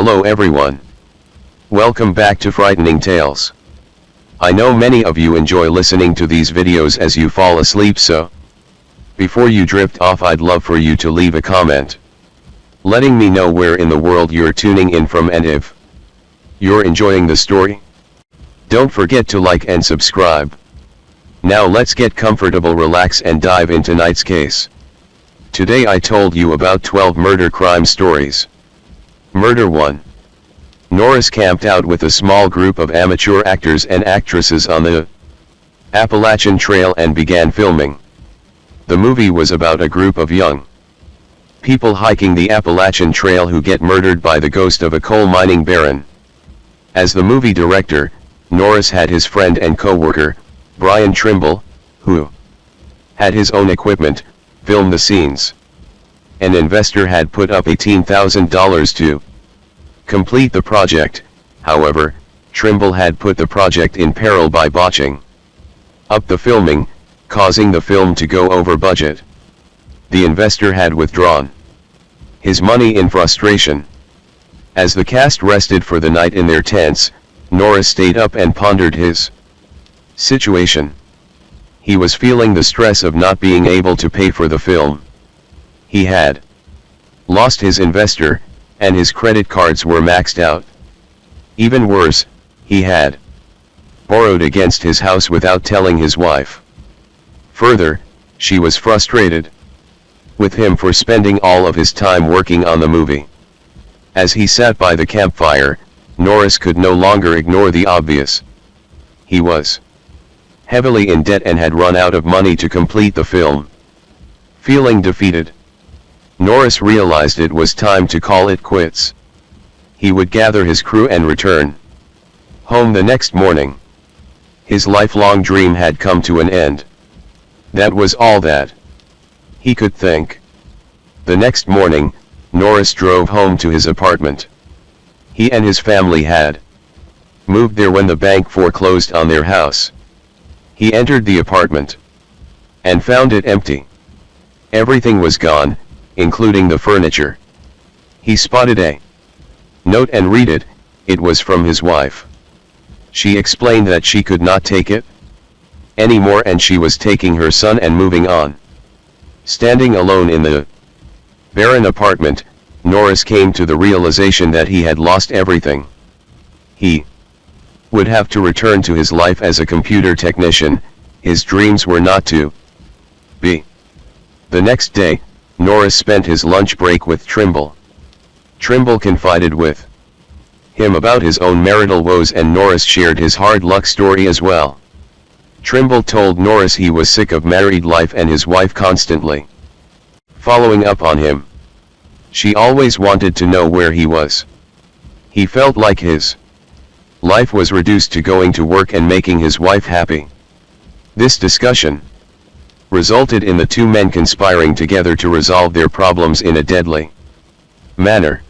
Hello everyone. Welcome back to Frightening Tales. I know many of you enjoy listening to these videos as you fall asleep, so before you drift off, I'd love for you to leave a comment, letting me know where in the world you're tuning in from and if you're enjoying the story. Don't forget to like and subscribe. Now let's get comfortable, relax and dive into tonight's case. Today I told you about 12 murder crime stories. Murder 1. Norris camped out with a small group of amateur actors and actresses on the Appalachian Trail and began filming. The movie was about a group of young people hiking the Appalachian Trail who get murdered by the ghost of a coal mining baron. As the movie director, Norris had his friend and co-worker, Brian Trimble, who had his own equipment, film the scenes. An investor had put up $18,000 to complete the project. However, Trimble had put the project in peril by botching up the filming, causing the film to go over budget. The investor had withdrawn his money in frustration. As the cast rested for the night in their tents, Norris stayed up and pondered his situation. He was feeling the stress of not being able to pay for the film. He had lost his investor, and his credit cards were maxed out. Even worse, he had borrowed against his house without telling his wife. Further, she was frustrated with him for spending all of his time working on the movie. As he sat by the campfire, Norris could no longer ignore the obvious. He was heavily in debt and had run out of money to complete the film. Feeling defeated, Norris realized it was time to call it quits. He would gather his crew and return home the next morning. His lifelong dream had come to an end. That was all that he could think. The next morning, Norris drove home to his apartment. He and his family had moved there when the bank foreclosed on their house. He entered the apartment and found it empty. Everything was gone, including the furniture. He spotted a note and read it. It was from his wife. She explained that she could not take it anymore and she was taking her son and moving on. Standing alone in the barren apartment, Norris came to the realization that he had lost everything. He would have to return to his life as a computer technician. His dreams were not to be. The next day, Norris spent his lunch break with Trimble. Trimble confided with him about his own marital woes and Norris shared his hard luck story as well. Trimble told Norris he was sick of married life and his wife constantly following up on him. She always wanted to know where he was. He felt like his life was reduced to going to work and making his wife happy. This discussion resulted in the two men conspiring together to resolve their problems in a deadly manner.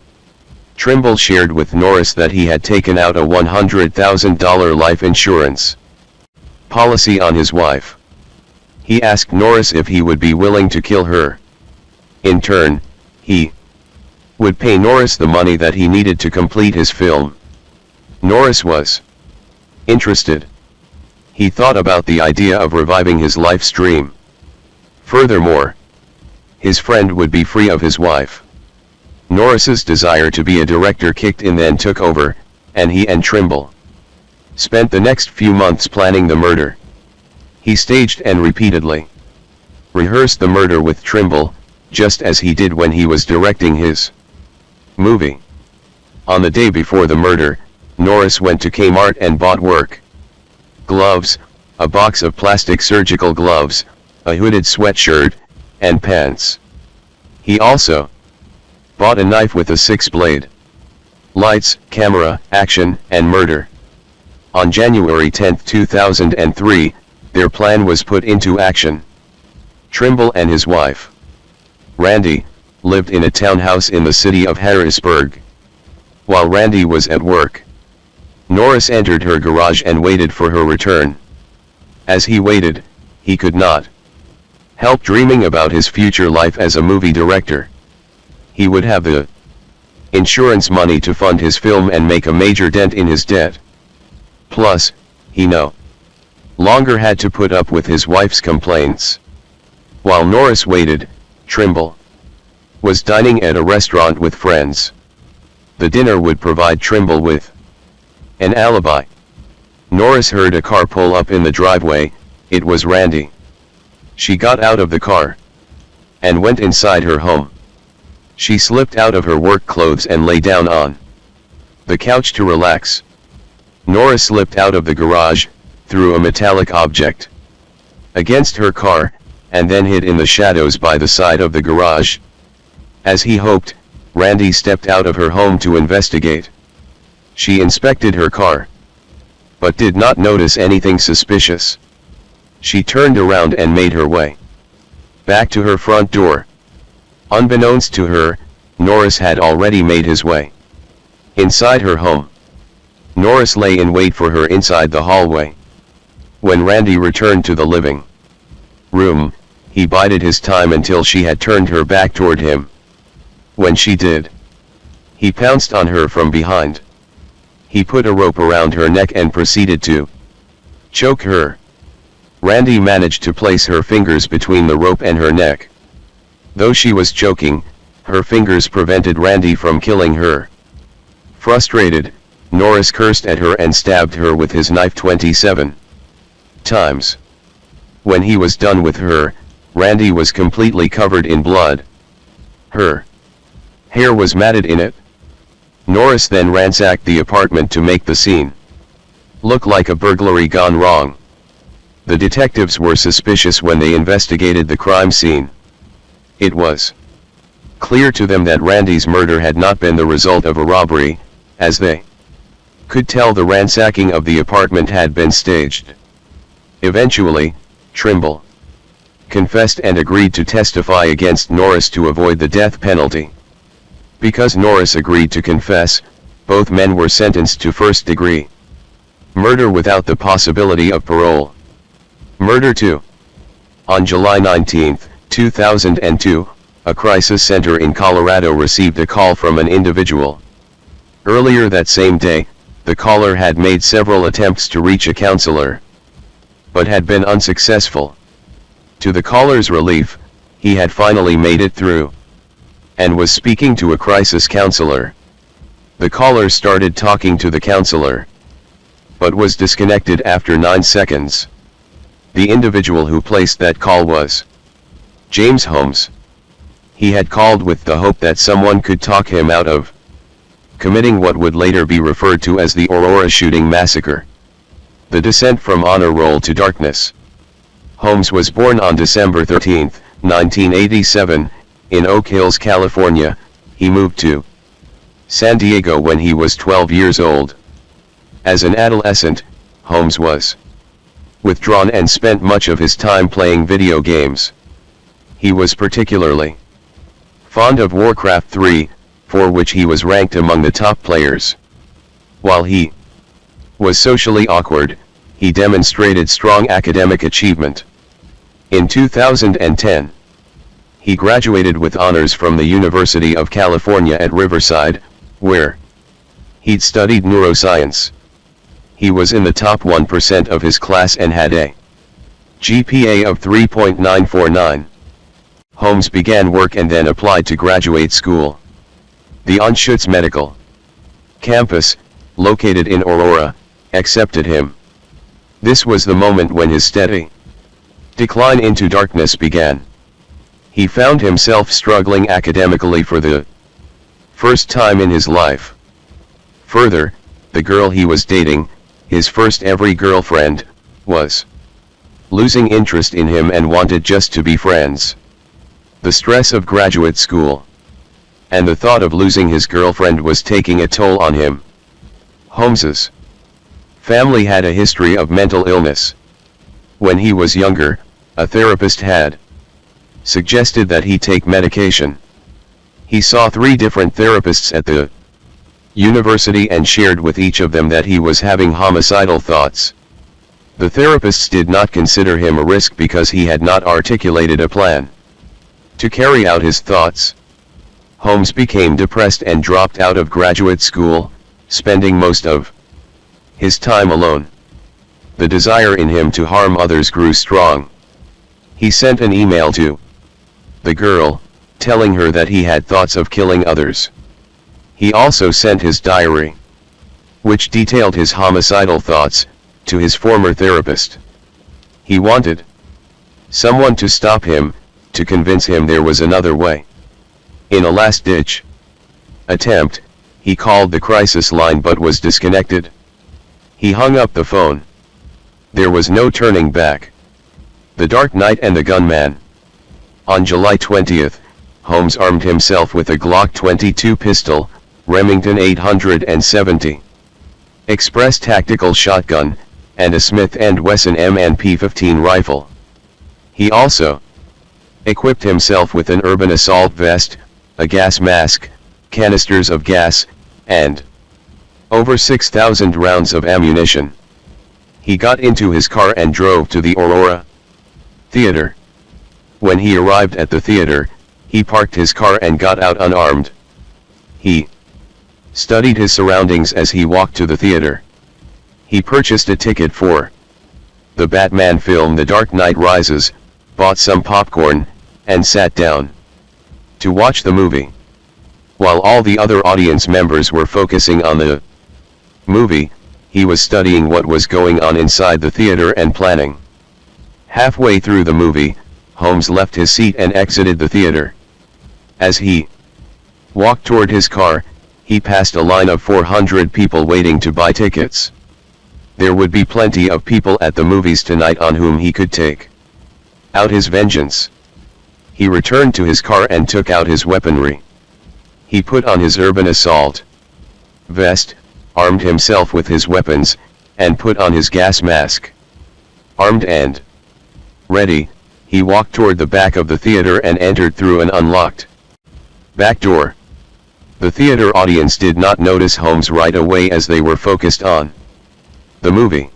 Trimble shared with Norris that he had taken out a $100,000 life insurance policy on his wife. He asked Norris if he would be willing to kill her. In turn, he would pay Norris the money that he needed to complete his film. Norris was interested. He thought about the idea of reviving his life's dream. Furthermore, his friend would be free of his wife. Norris's desire to be a director kicked in then took over, and he and Trimble spent the next few months planning the murder. He staged and repeatedly rehearsed the murder with Trimble, just as he did when he was directing his movie. On the day before the murder, Norris went to Kmart and bought work gloves, a box of plastic surgical gloves, a hooded sweatshirt, and pants. He also bought a knife with a 6-blade. Lights, camera, action, and murder. On January 10, 2003, their plan was put into action. Trimble and his wife, Randy, lived in a townhouse in the city of Harrisburg. While Randy was at work, Norris entered her garage and waited for her return. As he waited, he could not help dreaming about his future life as a movie director. He would have the insurance money to fund his film and make a major dent in his debt. Plus, he no longer had to put up with his wife's complaints. While Norris waited, Trimble was dining at a restaurant with friends. The dinner would provide Trimble with an alibi. Norris heard a car pull up in the driveway. It was Randy. She got out of the car and went inside her home. She slipped out of her work clothes and lay down on the couch to relax. Norris slipped out of the garage, threw a metallic object against her car, and then hid in the shadows by the side of the garage. As he hoped, Randy stepped out of her home to investigate. She inspected her car, but did not notice anything suspicious. She turned around and made her way back to her front door. Unbeknownst to her, Norris had already made his way inside her home. Norris lay in wait for her inside the hallway. When Randy returned to the living room, he bided his time until she had turned her back toward him. When she did, he pounced on her from behind. He put a rope around her neck and proceeded to choke her. Randy managed to place her fingers between the rope and her neck. Though she was choking, her fingers prevented Randy from killing her. Frustrated, Norris cursed at her and stabbed her with his knife 27 times. When he was done with her, Randy was completely covered in blood. Her hair was matted in it. Norris then ransacked the apartment to make the scene look like a burglary gone wrong. The detectives were suspicious when they investigated the crime scene. It was clear to them that Randy's murder had not been the result of a robbery, as they could tell the ransacking of the apartment had been staged. Eventually, Trimble confessed and agreed to testify against Norris to avoid the death penalty. Because Norris agreed to confess, both men were sentenced to first-degree murder without the possibility of parole. Murder 2. On July 19, 2002, a crisis center in Colorado received a call from an individual. Earlier that same day, the caller had made several attempts to reach a counselor, but had been unsuccessful. To the caller's relief, he had finally made it through and was speaking to a crisis counselor. The caller started talking to the counselor, but was disconnected after 9 seconds. The individual who placed that call was James Holmes. He had called with the hope that someone could talk him out of committing what would later be referred to as the Aurora shooting massacre. The descent from honor roll to darkness. Holmes was born on December 13, 1987, in Oak Hills, California. He moved to San Diego when he was 12 years old. As an adolescent, Holmes was withdrawn and spent much of his time playing video games. He was particularly fond of Warcraft 3, for which he was ranked among the top players. While he was socially awkward, he demonstrated strong academic achievement. In 2010, he graduated with honors from the University of California at Riverside, where he'd studied neuroscience. He was in the top 1% of his class and had a GPA of 3.949. Holmes began work and then applied to graduate school. The Anschutz Medical Campus, located in Aurora, accepted him. This was the moment when his steady decline into darkness began. He found himself struggling academically for the first time in his life. Further, the girl he was dating, his first ever girlfriend, was losing interest in him and wanted just to be friends. The stress of graduate school and the thought of losing his girlfriend was taking a toll on him. Holmes's family had a history of mental illness. When he was younger, a therapist had suggested that he take medication. He saw 3 different therapists at the university and shared with each of them that he was having homicidal thoughts. The therapists did not consider him a risk because he had not articulated a plan to carry out his thoughts. Holmes became depressed and dropped out of graduate school, spending most of his time alone. The desire in him to harm others grew strong. He sent an email to the girl, telling her that he had thoughts of killing others. He also sent his diary, which detailed his homicidal thoughts, to his former therapist. He wanted someone to stop him, to convince him there was another way. In a last-ditch attempt, he called the crisis line but was disconnected. He hung up the phone. There was no turning back. The Dark Knight and the Gunman. On July 20th, Holmes armed himself with a Glock 22 pistol, Remington 870 Express tactical shotgun, and a Smith & Wesson M&P15 rifle. He also equipped himself with an urban assault vest, a gas mask, canisters of gas, and over 6,000 rounds of ammunition. He got into his car and drove to the Aurora Theater. When he arrived at the theater, he parked his car and got out unarmed. He studied his surroundings as he walked to the theater. He purchased a ticket for the Batman film The Dark Knight Rises, bought some popcorn, and sat down to watch the movie. While all the other audience members were focusing on the movie, he was studying what was going on inside the theater and planning. Halfway through the movie, Holmes left his seat and exited the theater. As he walked toward his car, he passed a line of 400 people waiting to buy tickets. There would be plenty of people at the movies tonight on whom he could take out his vengeance. He returned to his car and took out his weaponry. He put on his urban assault vest, armed himself with his weapons, and put on his gas mask. Armed and ready, he walked toward the back of the theater and entered through an unlocked back door. The theater audience did not notice Holmes right away as they were focused on the movie.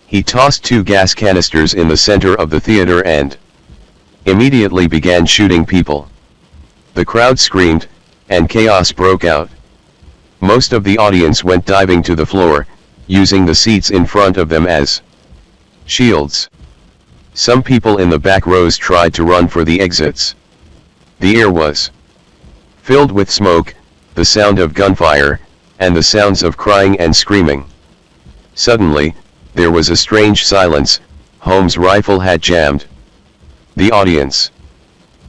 He tossed 2 gas canisters in the center of the theater and immediately began shooting people. The crowd screamed, and chaos broke out. Most of the audience went diving to the floor, using the seats in front of them as shields. Some people in the back rows tried to run for the exits. The air was filled with smoke, the sound of gunfire, and the sounds of crying and screaming. Suddenly, there was a strange silence. Holmes' rifle had jammed. The audience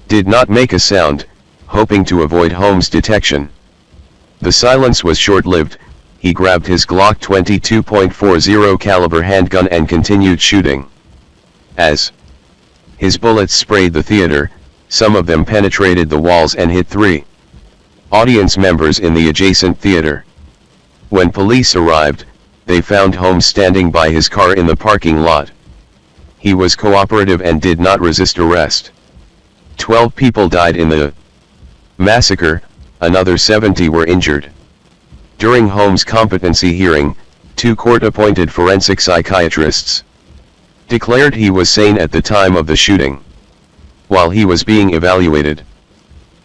did not make a sound, hoping to avoid Holmes' detection. The silence was short-lived. He grabbed his Glock 22.40 caliber handgun and continued shooting. As his bullets sprayed the theater, some of them penetrated the walls and hit 3 audience members in the adjacent theater. When police arrived, they found Holmes standing by his car in the parking lot. He was cooperative and did not resist arrest. 12 people died in the massacre, another 70 were injured. During Holmes' competency hearing, 2 court-appointed forensic psychiatrists declared he was sane at the time of the shooting. While he was being evaluated,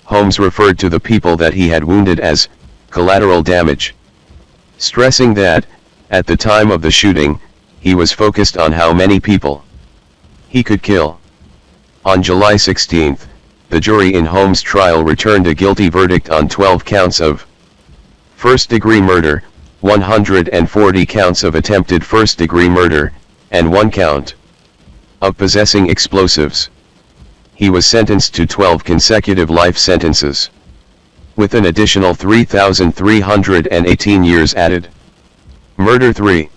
Holmes referred to the people that he had wounded as collateral damage, stressing that, at the time of the shooting, he was focused on how many people he could kill. On July 16, the jury in Holmes' trial returned a guilty verdict on 12 counts of first-degree murder, 140 counts of attempted first-degree murder, and 1 count of possessing explosives. He was sentenced to 12 consecutive life sentences, with an additional 3,318 years added. Murder 3.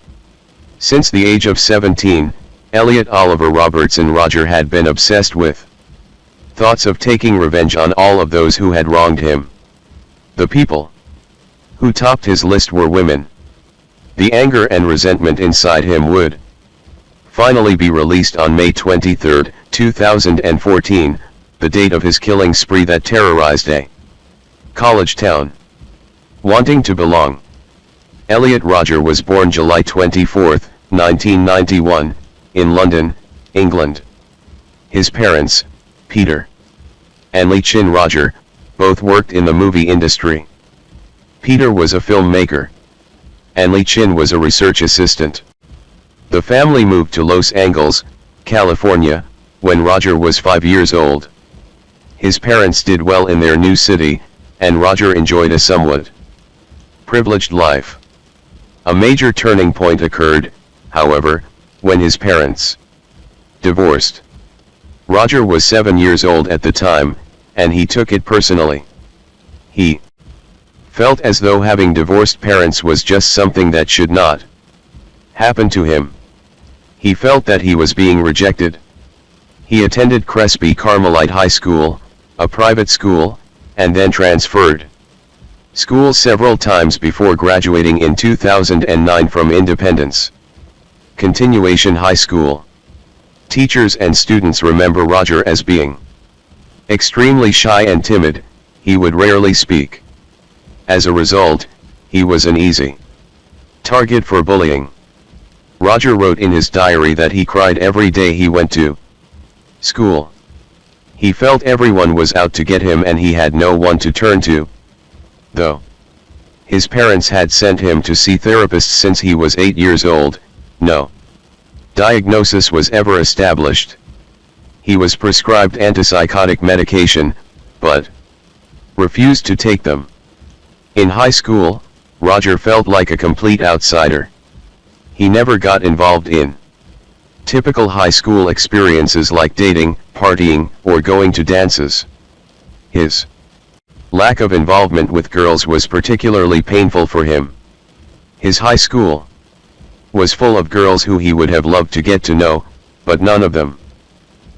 Since the age of 17, Elliot Oliver Robertson Roger had been obsessed with thoughts of taking revenge on all of those who had wronged him. The people who topped his list were women. The anger and resentment inside him would finally be released on May 23, 2014, the date of his killing spree that terrorized a college town. Wanting to belong, Elliot Roger was born July 24, 1991, in London, England. His parents, Peter and Lee Chin Roger, Both worked in the movie industry. Peter was a filmmaker, and Li Chin was a research assistant. The family moved to Los Angeles, California, when Roger was 5 years old. His parents did well in their new city, and Roger enjoyed a somewhat privileged life. A major turning point occurred, however, when his parents divorced. Roger was 7 years old at the time, and he took it personally. He felt as though having divorced parents was just something that should not happen to him. He felt that he was being rejected. He attended Crespi Carmelite High School, a private school, and then transferred school several times before graduating in 2009 from Independence Continuation High School. Teachers and students remember Roger as being extremely shy and timid. He would rarely speak. As a result, he was an easy target for bullying. Roger wrote in his diary that he cried every day he went to school. He felt everyone was out to get him and he had no one to turn to. Though his parents had sent him to see therapists since he was 8 years old, no diagnosis was ever established. He was prescribed antipsychotic medication, but refused to take them. In high school, Roger felt like a complete outsider. He never got involved in typical high school experiences like dating, partying, or going to dances. His lack of involvement with girls was particularly painful for him. His high school was full of girls who he would have loved to get to know, but none of them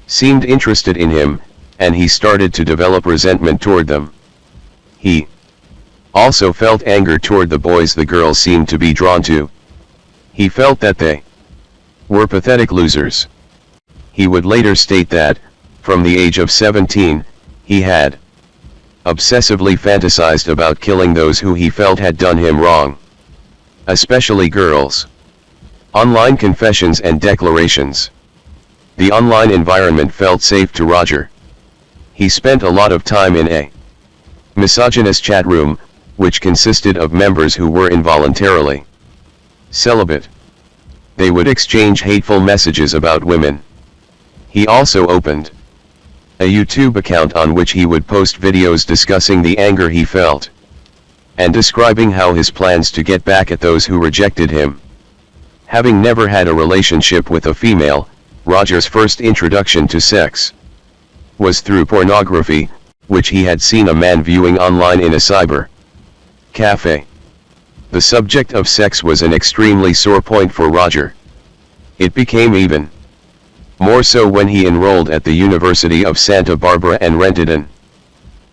seemed interested in him, and he started to develop resentment toward them. He also felt anger toward the boys the girls seemed to be drawn to. He felt that they were pathetic losers. He would later state that, from the age of 17, he had obsessively fantasized about killing those who he felt had done him wrong, especially girls. Online confessions and declarations. The online environment felt safe to Roger. He spent a lot of time in a misogynist chat room, which consisted of members who were involuntarily celibate. They would exchange hateful messages about women. He also opened a YouTube account on which he would post videos discussing the anger he felt, and describing how his plans to get back at those who rejected him. Having never had a relationship with a female, Roger's first introduction to sex was through pornography, which he had seen a man viewing online in a cyber cafe. The subject of sex was an extremely sore point for Roger. It became even more so when he enrolled at the University of Santa Barbara and rented an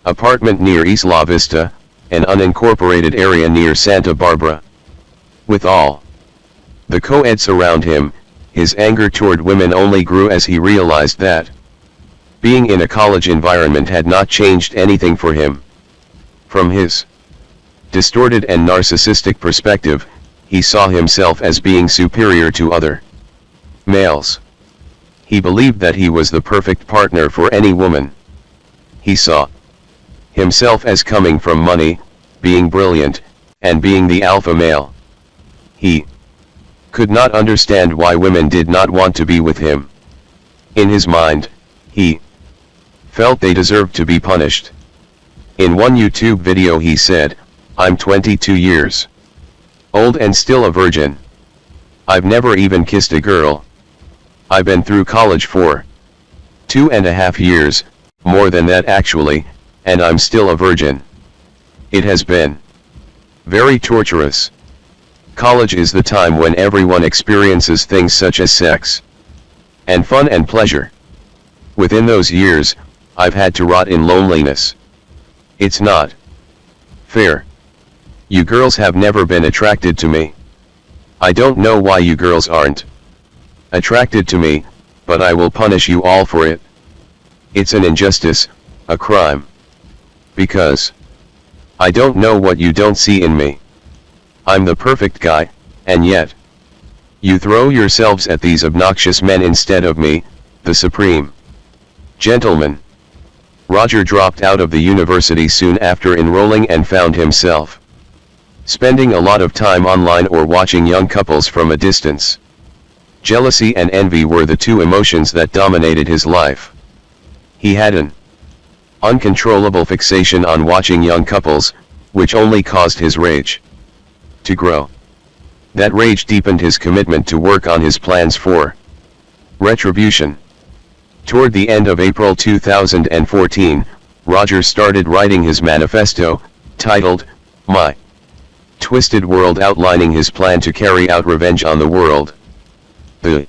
apartment near Isla Vista, an unincorporated area near Santa Barbara. With all the co-eds around him, his anger toward women only grew as he realized that being in a college environment had not changed anything for him. From his distorted and narcissistic perspective, he saw himself as being superior to other males. He believed that he was the perfect partner for any woman. He saw himself as coming from money, being brilliant, and being the alpha male. He could not understand why women did not want to be with him. In his mind, he felt they deserved to be punished. In one YouTube video he said, "I'm 22 years old and still a virgin. I've never even kissed a girl. I've been through college for 2.5 years, more than that actually, and I'm still a virgin. It has been very torturous. College is the time when everyone experiences things such as sex and fun and pleasure. Within those years, I've had to rot in loneliness. It's not fair. You girls have never been attracted to me. I don't know why you girls aren't attracted to me, but I will punish you all for it. It's an injustice, a crime. Because I don't know what you don't see in me. I'm the perfect guy, and yet you throw yourselves at these obnoxious men instead of me, the supreme gentleman. Roger dropped out of the university soon after enrolling and found himself spending a lot of time online or watching young couples from a distance. Jealousy and envy were the two emotions that dominated his life. He had an uncontrollable fixation on watching young couples, which only caused his rage to grow. That rage deepened his commitment to work on his plans for retribution. Toward the end of April 2014, Roger started writing his manifesto, titled, My Twisted World, outlining his plan to carry out revenge on the world. The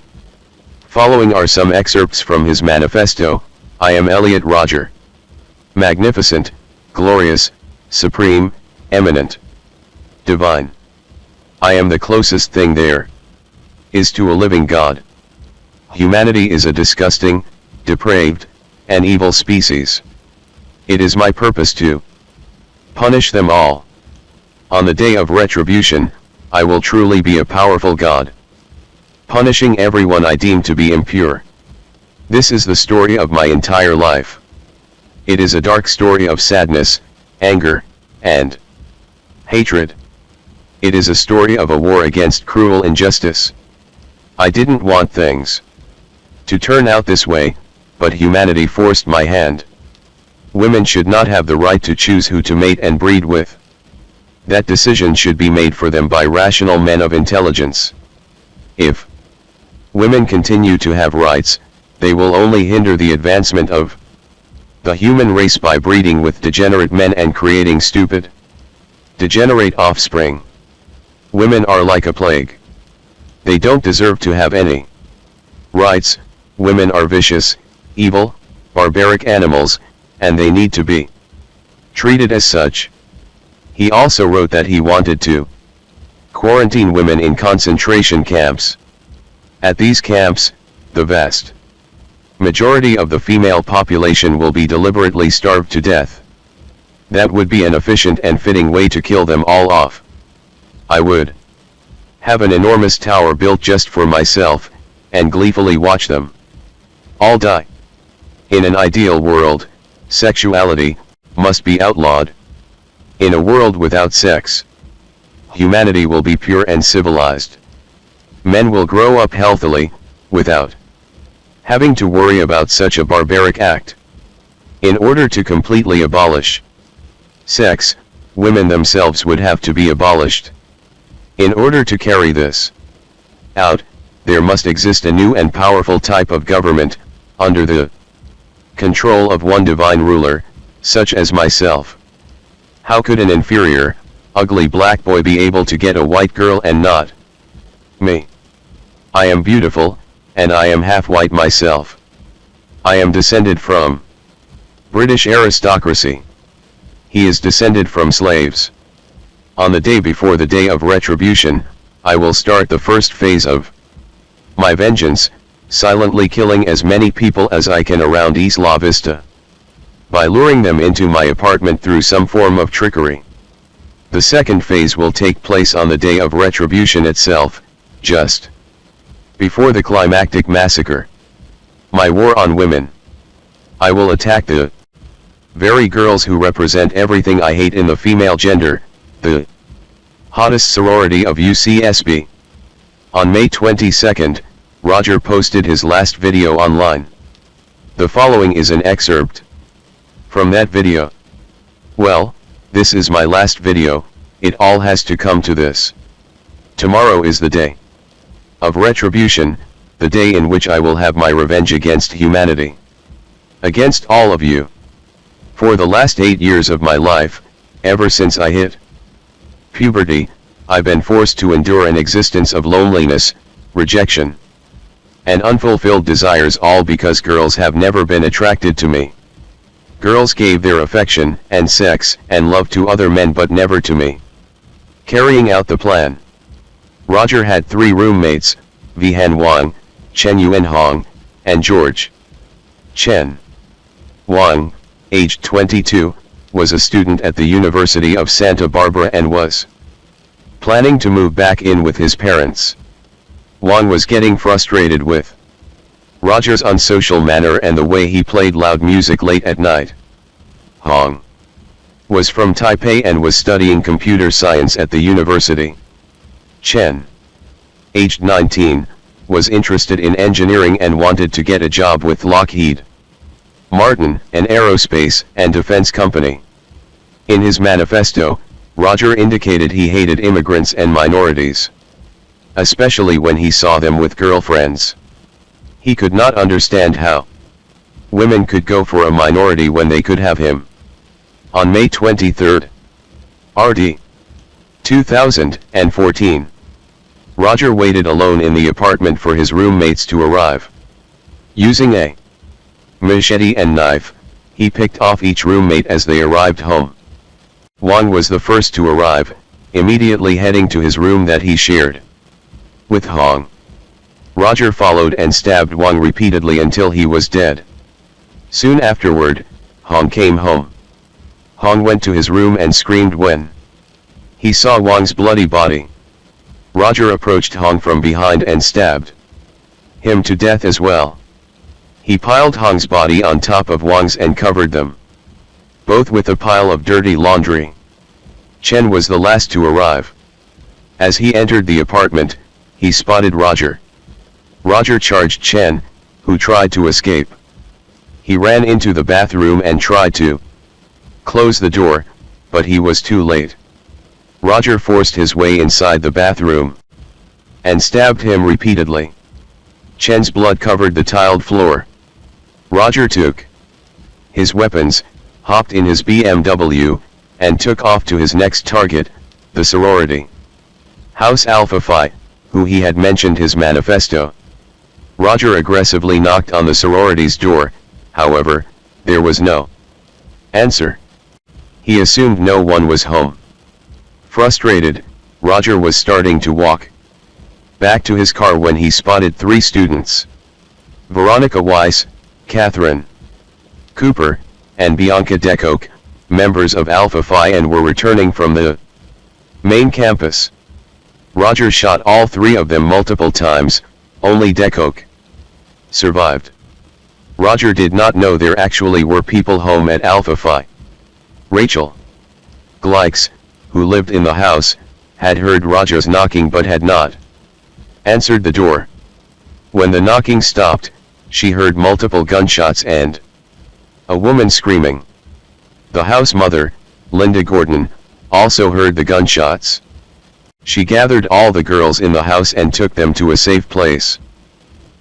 following are some excerpts from his manifesto. I am Elliot Roger. Magnificent, glorious, supreme, eminent, divine. I am the closest thing there is to a living God. Humanity is a disgusting, depraved, and evil species. It is my purpose to punish them all. On the day of retribution, I will truly be a powerful God, punishing everyone I deem to be impure. This is the story of my entire life. It is a dark story of sadness, anger, and hatred. It is a story of a war against cruel injustice. I didn't want things to turn out this way, but humanity forced my hand. Women should not have the right to choose who to mate and breed with. That decision should be made for them by rational men of intelligence. If women continue to have rights, they will only hinder the advancement of the human race by breeding with degenerate men and creating stupid, degenerate offspring. Women are like a plague. They don't deserve to have any rights. Women are vicious, evil, barbaric animals, and they need to be treated as such. He also wrote that he wanted to quarantine women in concentration camps. At these camps, the vast majority of the female population will be deliberately starved to death. That would be an efficient and fitting way to kill them all off. I would have an enormous tower built just for myself, and gleefully watch them all die. In an ideal world, sexuality must be outlawed. In a world without sex, humanity will be pure and civilized. Men will grow up healthily, without having to worry about such a barbaric act. In order to completely abolish sex, women themselves would have to be abolished. In order to carry this out, there must exist a new and powerful type of government, under the control of one divine ruler, such as myself. How could an inferior, ugly black boy be able to get a white girl and not me? I am beautiful, and I am half white myself. I am descended from British aristocracy. He is descended from slaves. On the day before the day of retribution, I will start the first phase of my vengeance, silently killing as many people as I can around Isla Vista, by luring them into my apartment through some form of trickery. The second phase will take place on the day of retribution itself, just before the climactic massacre. My war on women. I will attack the very girls who represent everything I hate in the female gender, the hottest sorority of UCSB. On May 22nd, Roger posted his last video online. The following is an excerpt from that video. Well, this is my last video, it all has to come to this. Tomorrow is the day of retribution, the day in which I will have my revenge against humanity. Against all of you. For the last 8 years of my life, ever since I hit puberty, I've been forced to endure an existence of loneliness, rejection, and unfulfilled desires, all because girls have never been attracted to me. Girls gave their affection, and sex, and love to other men but never to me. Carrying out the plan. Roger had 3 roommates, Vihan Wang, Chen Yuanhong, and George. Chen Wang, aged 22, was a student at the University of Santa Barbara and was planning to move back in with his parents. Wang was getting frustrated with Roger's unsocial manner and the way he played loud music late at night. Hong was from Taipei and was studying computer science at the university. Chen, aged 19, was interested in engineering and wanted to get a job with Lockheed Martin, an aerospace and defense company. In his manifesto, Roger indicated he hated immigrants and minorities, especially when he saw them with girlfriends. He could not understand how women could go for a minority when they could have him. On May 23, RD 2014, Roger waited alone in the apartment for his roommates to arrive. Using a machete and knife, he picked off each roommate as they arrived home. Wang was the first to arrive, immediately heading to his room that he shared with Hong. Roger followed and stabbed Wang repeatedly until he was dead. Soon afterward, Hong came home. Hong went to his room and screamed when he saw Wang's bloody body. Roger approached Hong from behind and stabbed him to death as well. He piled Hong's body on top of Wang's and covered them both with a pile of dirty laundry. Chen was the last to arrive. As he entered the apartment, he spotted Roger. Roger charged Chen, who tried to escape. He ran into the bathroom and tried to close the door, but he was too late. Roger forced his way inside the bathroom and stabbed him repeatedly. Chen's blood covered the tiled floor. Roger took his weapons, hopped in his BMW, and took off to his next target, the sorority house Alpha Phi, who he had mentioned his manifesto. Roger aggressively knocked on the sorority's door, however, there was no answer. He assumed no one was home. Frustrated, Roger was starting to walk back to his car when he spotted three students: Veronica Weiss, Catherine Cooper, and Bianca Decoke, members of Alpha Phi, and were returning from the main campus. Roger shot all three of them multiple times, only Decoke survived. Roger did not know there actually were people home at Alpha Phi. Rachel Glikes, who lived in the house, had heard Roger's knocking but had not answered the door. When the knocking stopped, she heard multiple gunshots and a woman screaming. The house mother, Linda Gordon, also heard the gunshots. She gathered all the girls in the house and took them to a safe place.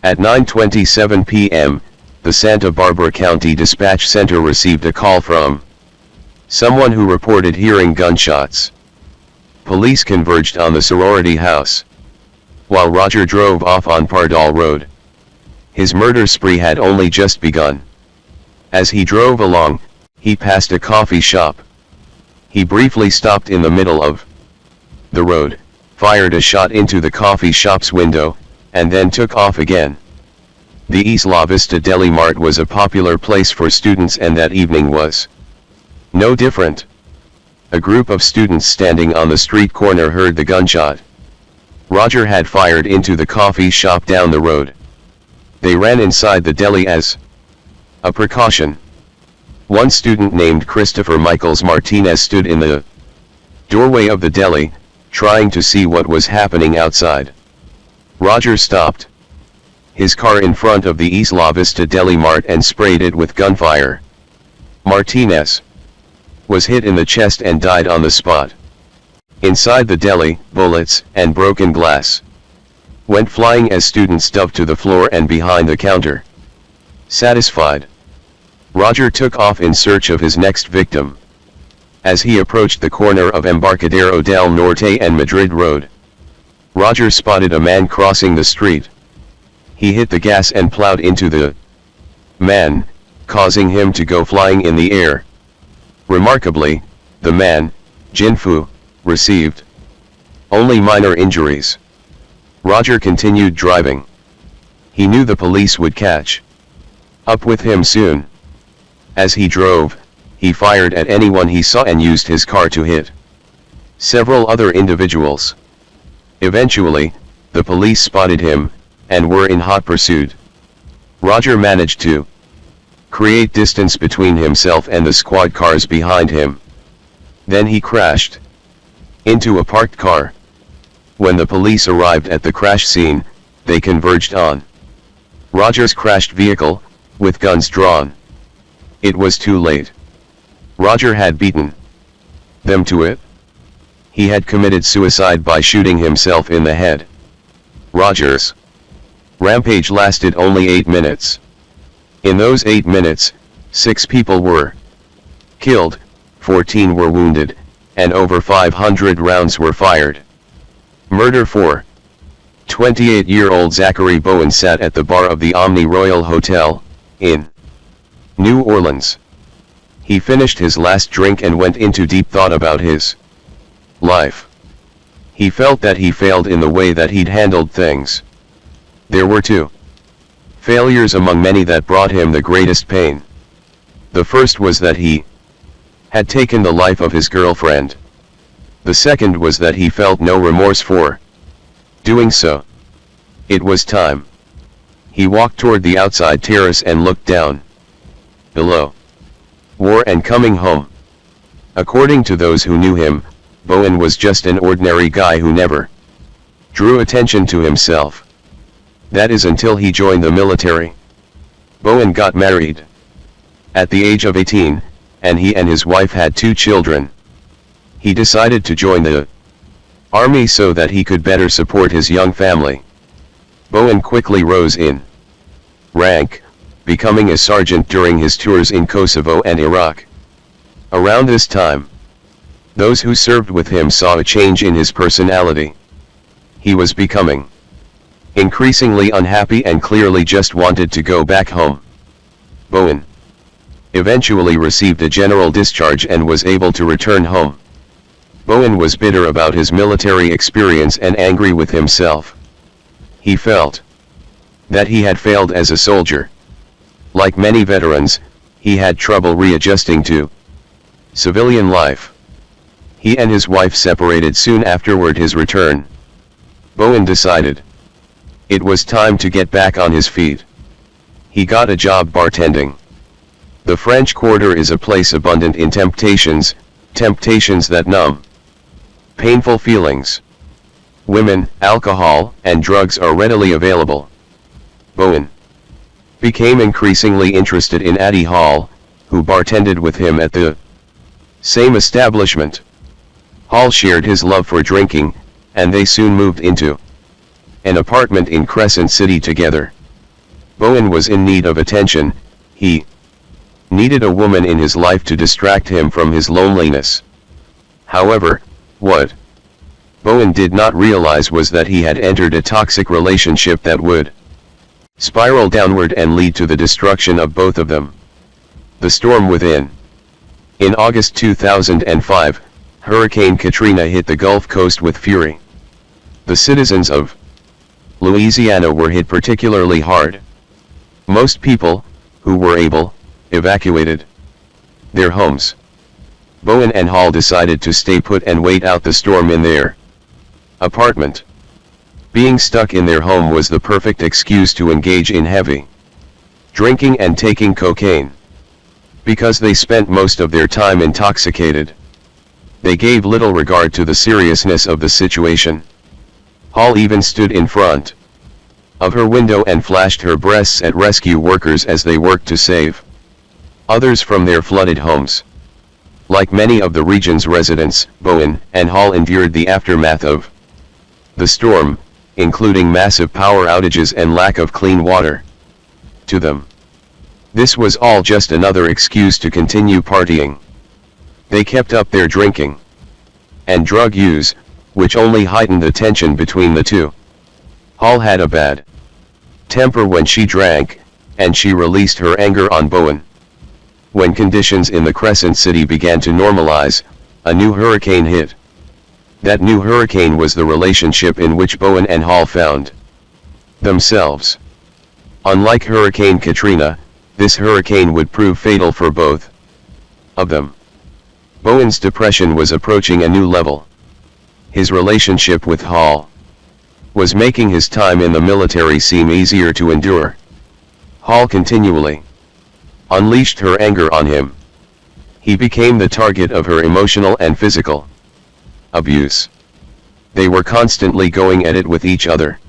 At 9:27 p.m., the Santa Barbara County Dispatch Center received a call from someone who reported hearing gunshots. Police converged on the sorority house while Roger drove off on Pardal Road. His murder spree had only just begun. As he drove along, he passed a coffee shop. He briefly stopped in the middle of the road, fired a shot into the coffee shop's window, and then took off again. The Isla Vista Deli Mart was a popular place for students, and that evening was no different. A group of students standing on the street corner heard the gunshot. Roger had fired into the coffee shop down the road. They ran inside the deli as a precaution. One student named Christopher Michaels Martinez stood in the doorway of the deli, trying to see what was happening outside. Roger stopped his car in front of the Isla Vista Deli Mart and sprayed it with gunfire. Martinez was hit in the chest and died on the spot. Inside the deli, bullets and broken glass went flying as students dove to the floor and behind the counter. Satisfied, Roger took off in search of his next victim. As he approached the corner of Embarcadero del Norte and Madrid Road, Roger spotted a man crossing the street. He hit the gas and plowed into the man, causing him to go flying in the air. Remarkably, the man, Jinfu, received only minor injuries. Roger continued driving. He knew the police would catch up with him soon. As he drove, he fired at anyone he saw and used his car to hit several other individuals. Eventually, the police spotted him, and were in hot pursuit. Roger managed to create distance between himself and the squad cars behind him. Then he crashed into a parked car. When the police arrived at the crash scene, they converged on Roger's crashed vehicle, with guns drawn. It was too late. Roger had beaten them to it. He had committed suicide by shooting himself in the head. Roger's rampage lasted only 8 minutes. In those 8 minutes, 6 people were killed, 14 were wounded, and over 500 rounds were fired. Murder 4. 28-year-old Zachary Bowen sat at the bar of the Omni Royal Hotel, in New Orleans. He finished his last drink and went into deep thought about his life. He felt that he failed in the way that he'd handled things. There were 2 failures among many that brought him the greatest pain. The first was that he had taken the life of his girlfriend. The second was that he felt no remorse for doing so. It was time. He walked toward the outside terrace and looked down below. War and coming home. According to those who knew him, Bowen was just an ordinary guy who never drew attention to himself. That is until he joined the military. Bowen got married at the age of 18, and he and his wife had 2 children. He decided to join the army so that he could better support his young family. Bowen quickly rose in rank, becoming a sergeant during his tours in Kosovo and Iraq. Around this time, those who served with him saw a change in his personality. He was becoming increasingly unhappy and clearly just wanted to go back home. Bowen eventually received a general discharge and was able to return home. Bowen was bitter about his military experience and angry with himself. He felt that he had failed as a soldier. Like many veterans, he had trouble readjusting to civilian life. He and his wife separated soon afterward his return. Bowen decided it was time to get back on his feet. He got a job bartending. The French Quarter is a place abundant in temptations, temptations that numb painful feelings. Women, alcohol, and drugs are readily available. Bowen became increasingly interested in Addie Hall, who bartended with him at the same establishment. Hall shared his love for drinking, and they soon moved into an apartment in Crescent City together. Bowen was in need of attention. He needed a woman in his life to distract him from his loneliness. However, what Bowen did not realize was that he had entered a toxic relationship that would spiral downward and lead to the destruction of both of them. The storm within. In August 2005, Hurricane Katrina hit the Gulf Coast with fury. The citizens of Louisiana were hit particularly hard. Most people, who were able, evacuated their homes. Bowen and Hall decided to stay put and wait out the storm in their apartment. Being stuck in their home was the perfect excuse to engage in heavy drinking and taking cocaine. Because they spent most of their time intoxicated, they gave little regard to the seriousness of the situation. Hall even stood in front of her window and flashed her breasts at rescue workers as they worked to save others from their flooded homes. Like many of the region's residents, Bowen and Hall endured the aftermath of the storm, including massive power outages and lack of clean water. To them, this was all just another excuse to continue partying. They kept up their drinking and drug use, which only heightened the tension between the two. Hall had a bad temper when she drank, and she released her anger on Bowen. When conditions in the Crescent City began to normalize, a new hurricane hit. That new hurricane was the relationship in which Bowen and Hall found themselves. Unlike Hurricane Katrina, this hurricane would prove fatal for both of them. Bowen's depression was approaching a new level. His relationship with Hall was making his time in the military seem easier to endure. Hall continually unleashed her anger on him. He became the target of her emotional and physical abuse. They were constantly going at it with each other.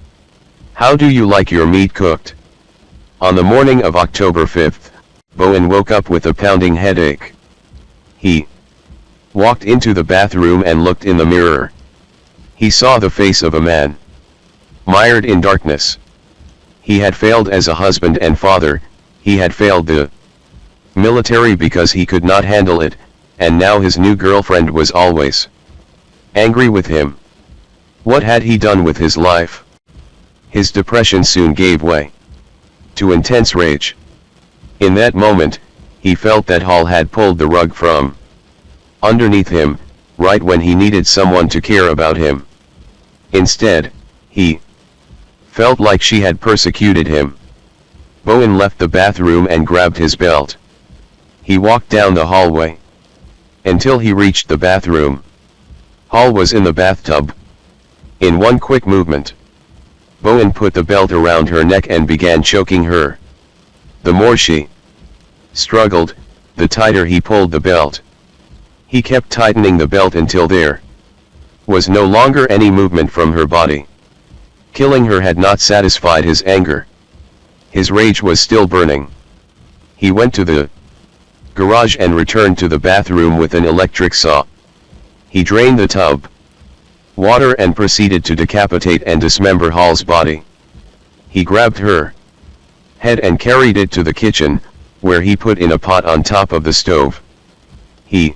"How do you like your meat cooked?" On the morning of October 5th, Bowen woke up with a pounding headache. He walked into the bathroom and looked in the mirror. He saw the face of a man, mired in darkness. He had failed as a husband and father, he had failed the military because he could not handle it, and now his new girlfriend was always angry with him. What had he done with his life? His depression soon gave way to intense rage. In that moment, he felt that Hall had pulled the rug from underneath him, right when he needed someone to care about him. Instead, he felt like she had persecuted him. Bowen left the bathroom and grabbed his belt. He walked down the hallway until he reached the bathroom. Hall was in the bathtub. In one quick movement, Bowen put the belt around her neck and began choking her. The more she struggled, the tighter he pulled the belt. He kept tightening the belt until there was no longer any movement from her body. Killing her had not satisfied his anger. His rage was still burning. He went to the garage and returned to the bathroom with an electric saw. He drained the tub water and proceeded to decapitate and dismember Hall's body. He grabbed her head and carried it to the kitchen, where he put in a pot on top of the stove. He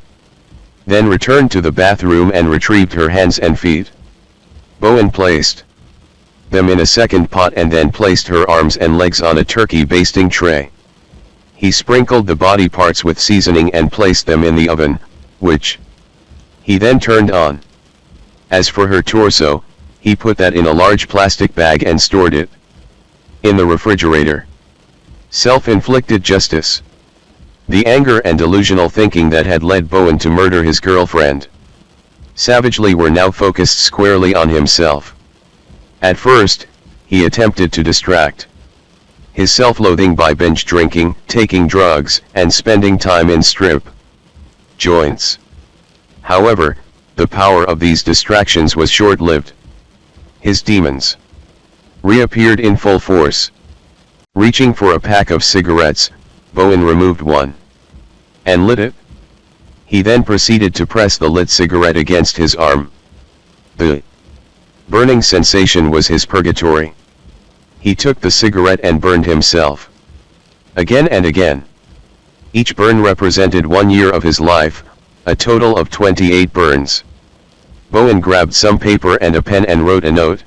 then returned to the bathroom and retrieved her hands and feet. Bowen placed them in a second pot and then placed her arms and legs on a turkey basting tray. He sprinkled the body parts with seasoning and placed them in the oven, which he then turned on. As for her torso, he put that in a large plastic bag and stored it in the refrigerator. Self-inflicted justice. The anger and delusional thinking that had led Bowen to murder his girlfriend savagely were now focused squarely on himself. At first, he attempted to distract his self-loathing by binge drinking, taking drugs, and spending time in strip joints. However, the power of these distractions was short-lived. His demons reappeared in full force. Reaching for a pack of cigarettes, Bowen removed one and lit it. He then proceeded to press the lit cigarette against his arm. The burning sensation was his purgatory. He took the cigarette and burned himself again and again. Each burn represented 1 year of his life, a total of 28 burns. Bowen grabbed some paper and a pen and wrote a note.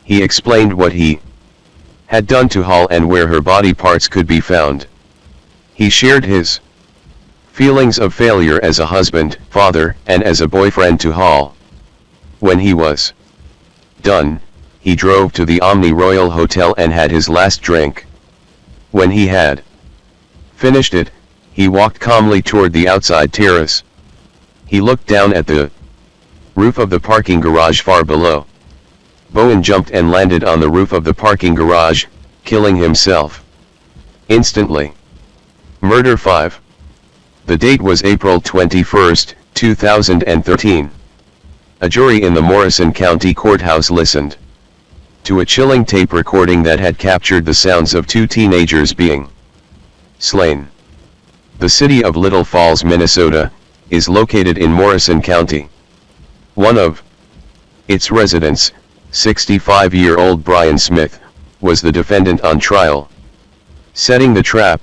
He explained what he had done to Hall and where her body parts could be found. He shared his feelings of failure as a husband, father, and as a boyfriend to Hall. When he was done, he drove to the Omni Royal Hotel and had his last drink. When he had finished it, he walked calmly toward the outside terrace. He looked down at the roof of the parking garage far below. Bowen jumped and landed on the roof of the parking garage, killing himself instantly. Murder 5. The date was April 21, 2013. A jury in the Morrison County Courthouse listened to a chilling tape recording that had captured the sounds of 2 teenagers being slain. The city of Little Falls, Minnesota, is located in Morrison County. One of its residents, 65-year-old Brian Smith, was the defendant on trial. Setting the trap.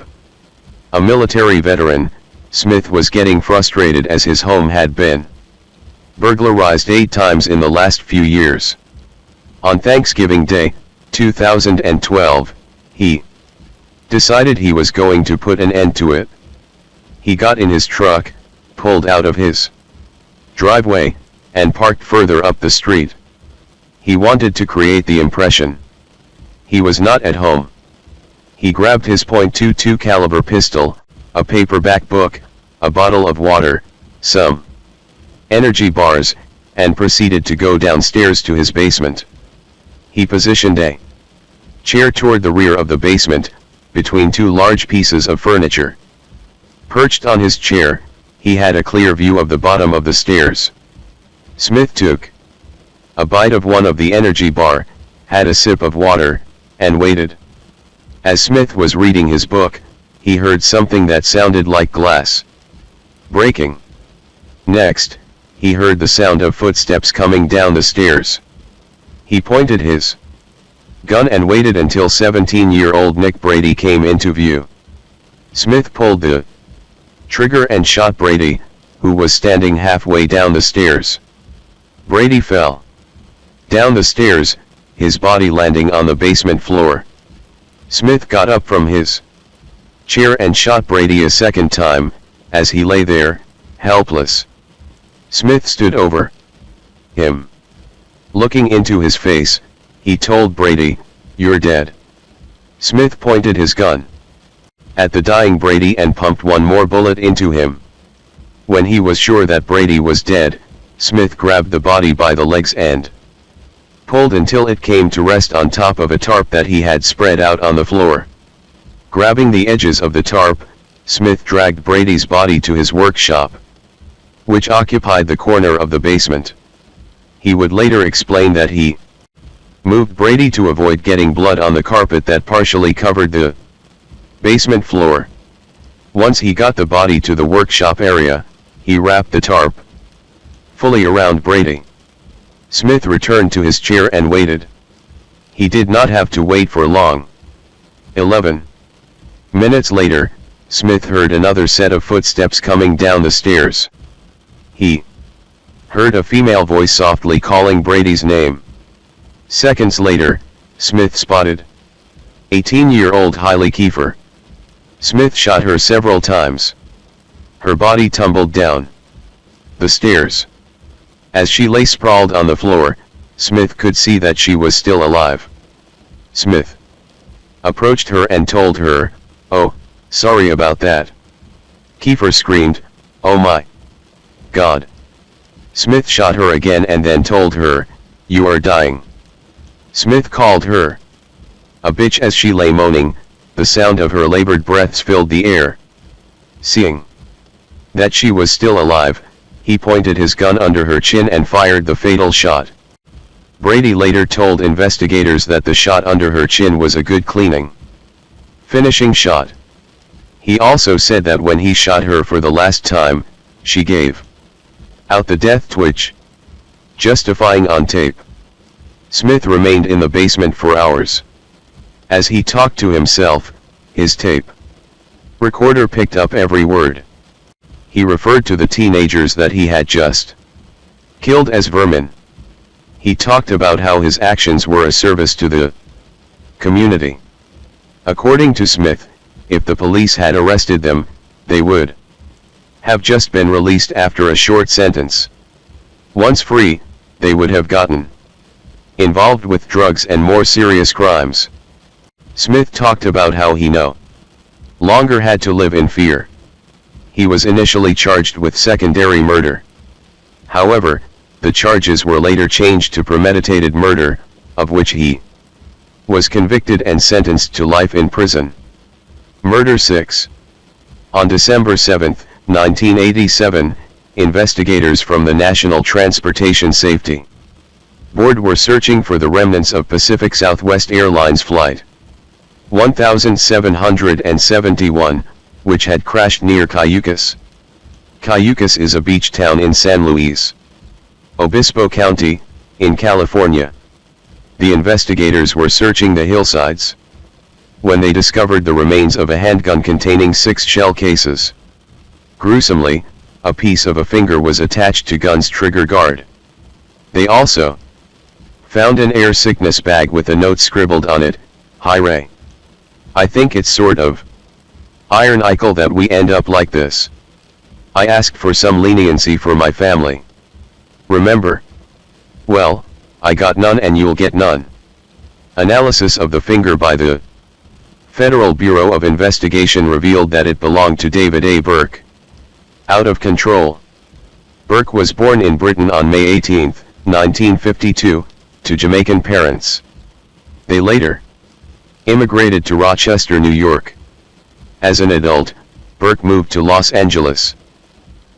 A military veteran, Smith was getting frustrated as his home had been burglarized 8 times in the last few years. On Thanksgiving Day, 2012, he decided he was going to put an end to it. He got in his truck, pulled out of his driveway, and parked further up the street. He wanted to create the impression he was not at home. He grabbed his .22 caliber pistol, a paperback book, a bottle of water, some energy bars, and proceeded to go downstairs to his basement. He positioned a chair toward the rear of the basement, between two large pieces of furniture. Perched on his chair, he had a clear view of the bottom of the stairs. Smith took a bite of one of the energy bar, had a sip of water, and waited. As Smith was reading his book, he heard something that sounded like glass breaking. Next, he heard the sound of footsteps coming down the stairs. He pointed his gun and waited until 17-year-old Nick Brady came into view. Smith pulled the trigger and shot Brady, who was standing halfway down the stairs. Brady fell down the stairs, his body landing on the basement floor. Smith got up from his chair and shot Brady a second time, as he lay there, helpless. Smith stood over him. Looking into his face, he told Brady, "You're dead." Smith pointed his gun at the dying Brady and pumped one more bullet into him. When he was sure that Brady was dead, Smith grabbed the body by the legs and pulled until it came to rest on top of a tarp that he had spread out on the floor. Grabbing the edges of the tarp, Smith dragged Brady's body to his workshop, which occupied the corner of the basement. He would later explain that he moved Brady to avoid getting blood on the carpet that partially covered the basement floor. Once he got the body to the workshop area, he wrapped the tarp fully around Brady. Smith returned to his chair and waited. He did not have to wait for long. 11 minutes later, Smith heard another set of footsteps coming down the stairs. He heard a female voice softly calling Brady's name. Seconds later, Smith spotted 18-year-old Hailey Kiefer. Smith shot her several times. Her body tumbled down the stairs. As she lay sprawled on the floor, Smith could see that she was still alive. Smith approached her and told her, "Oh, sorry about that." Kiefer screamed, "Oh my God." Smith shot her again and then told her, "You are dying." Smith called her a bitch as she lay moaning. The sound of her labored breaths filled the air. Seeing that she was still alive, he pointed his gun under her chin and fired the fatal shot. Brady later told investigators that the shot under her chin was a good cleaning finishing shot. He also said that when he shot her for the last time, she gave out the death twitch, justifying on tape. Smith remained in the basement for hours. As he talked to himself, his tape recorder picked up every word. He referred to the teenagers that he had just killed as vermin. He talked about how his actions were a service to the community. According to Smith, if the police had arrested them, they would have just been released after a short sentence. Once free, they would have gotten involved with drugs and more serious crimes. Smith talked about how he no longer had to live in fear. He was initially charged with secondary murder. However, the charges were later changed to premeditated murder, of which he was convicted and sentenced to life in prison. Murder 6. On December 7, 1987, investigators from the National Transportation Safety Board were searching for the remnants of Pacific Southwest Airlines Flight 1771, which had crashed near Cayucas. Cayucas is a beach town in San Luis Obispo County, in California. The investigators were searching the hillsides when they discovered the remains of a handgun containing 6 shell cases. Gruesomely, a piece of a finger was attached to gun's trigger guard. They also found an air sickness bag with a note scribbled on it, "Hi Ray. I think it's sort of ironical that we end up like this. I asked for some leniency for my family. Remember? Well, I got none and you'll get none." Analysis of the finger by the Federal Bureau of Investigation revealed that it belonged to David A. Burke. Out of control. Burke was born in Britain on May 18, 1952, to Jamaican parents. They later Immigrated to Rochester, New York. As an adult, Burke moved to Los Angeles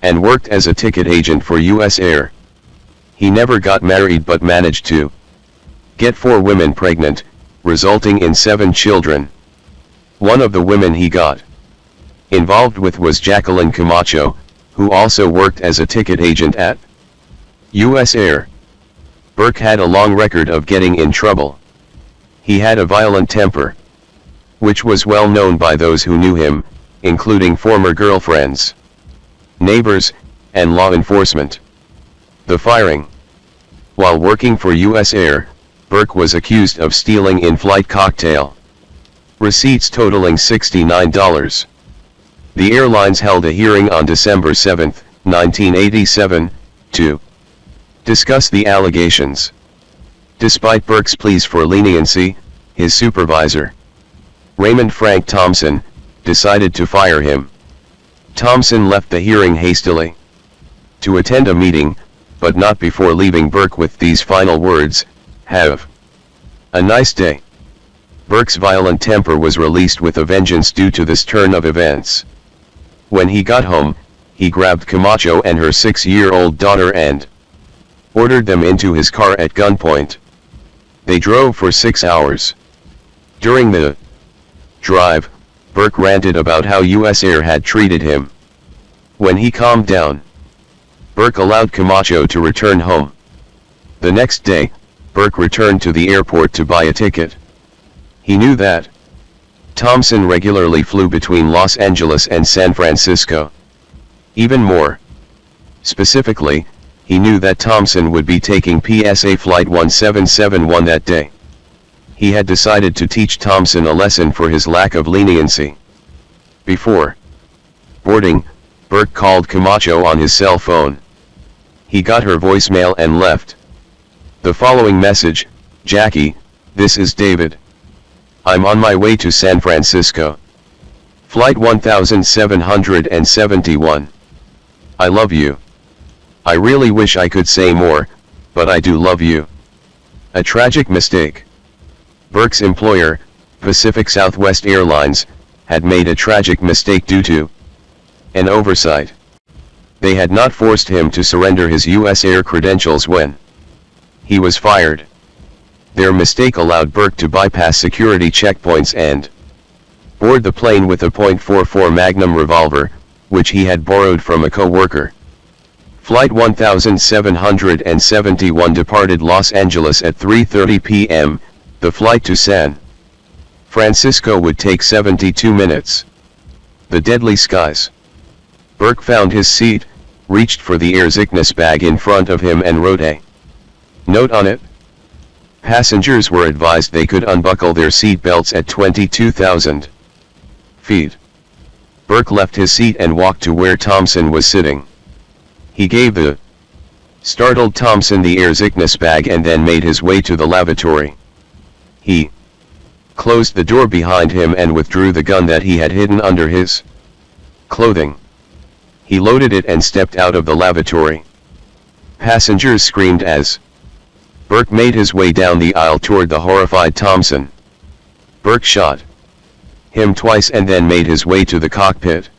and worked as a ticket agent for US Air. He never got married but managed to get 4 women pregnant, resulting in 7 children. One of the women he got involved with was Jacqueline Camacho, who also worked as a ticket agent at US Air. Burke had a long record of getting in trouble. He had a violent temper, which was well known by those who knew him, including former girlfriends, neighbors, and law enforcement. The firing. While working for US Air, Burke was accused of stealing in-flight cocktail receipts totaling $69. The airlines held a hearing on December 7, 1987, to discuss the allegations. Despite Burke's pleas for leniency, his supervisor, Raymond Frank Thompson, decided to fire him. Thompson left the hearing hastily to attend a meeting, but not before leaving Burke with these final words: "Have a nice day." Burke's violent temper was released with a vengeance due to this turn of events. When he got home, he grabbed Camacho and her 6-year-old daughter and ordered them into his car at gunpoint. They drove for 6 hours. During the drive, Burke ranted about how US Air had treated him. When he calmed down, Burke allowed Camacho to return home. The next day, Burke returned to the airport to buy a ticket. He knew that Thompson regularly flew between Los Angeles and San Francisco. Even more specifically, he knew that Thompson would be taking PSA Flight 1771 that day. He had decided to teach Thompson a lesson for his lack of leniency. Before boarding, Burke called Camacho on his cell phone. He got her voicemail and left the following message: "Jackie, this is David. I'm on my way to San Francisco. Flight 1771. I love you. I really wish I could say more, but I do love you. A tragic mistake." Burke's employer, Pacific Southwest Airlines, had made a tragic mistake due to an oversight. They had not forced him to surrender his US Air credentials when he was fired. Their mistake allowed Burke to bypass security checkpoints and board the plane with a .44 Magnum revolver, which he had borrowed from a co-worker. Flight 1771 departed Los Angeles at 3:30 p.m., the flight to San Francisco would take 72 minutes. The deadly skies. Burke found his seat, reached for the air sickness bag in front of him and wrote a note on it. Passengers were advised they could unbuckle their seat belts at 22,000 feet. Burke left his seat and walked to where Thompson was sitting. He gave the startled Thompson the air sickness bag and then made his way to the lavatory. He closed the door behind him and withdrew the gun that he had hidden under his clothing. He loaded it and stepped out of the lavatory. Passengers screamed as Burke made his way down the aisle toward the horrified Thompson. Burke shot him twice and then made his way to the cockpit.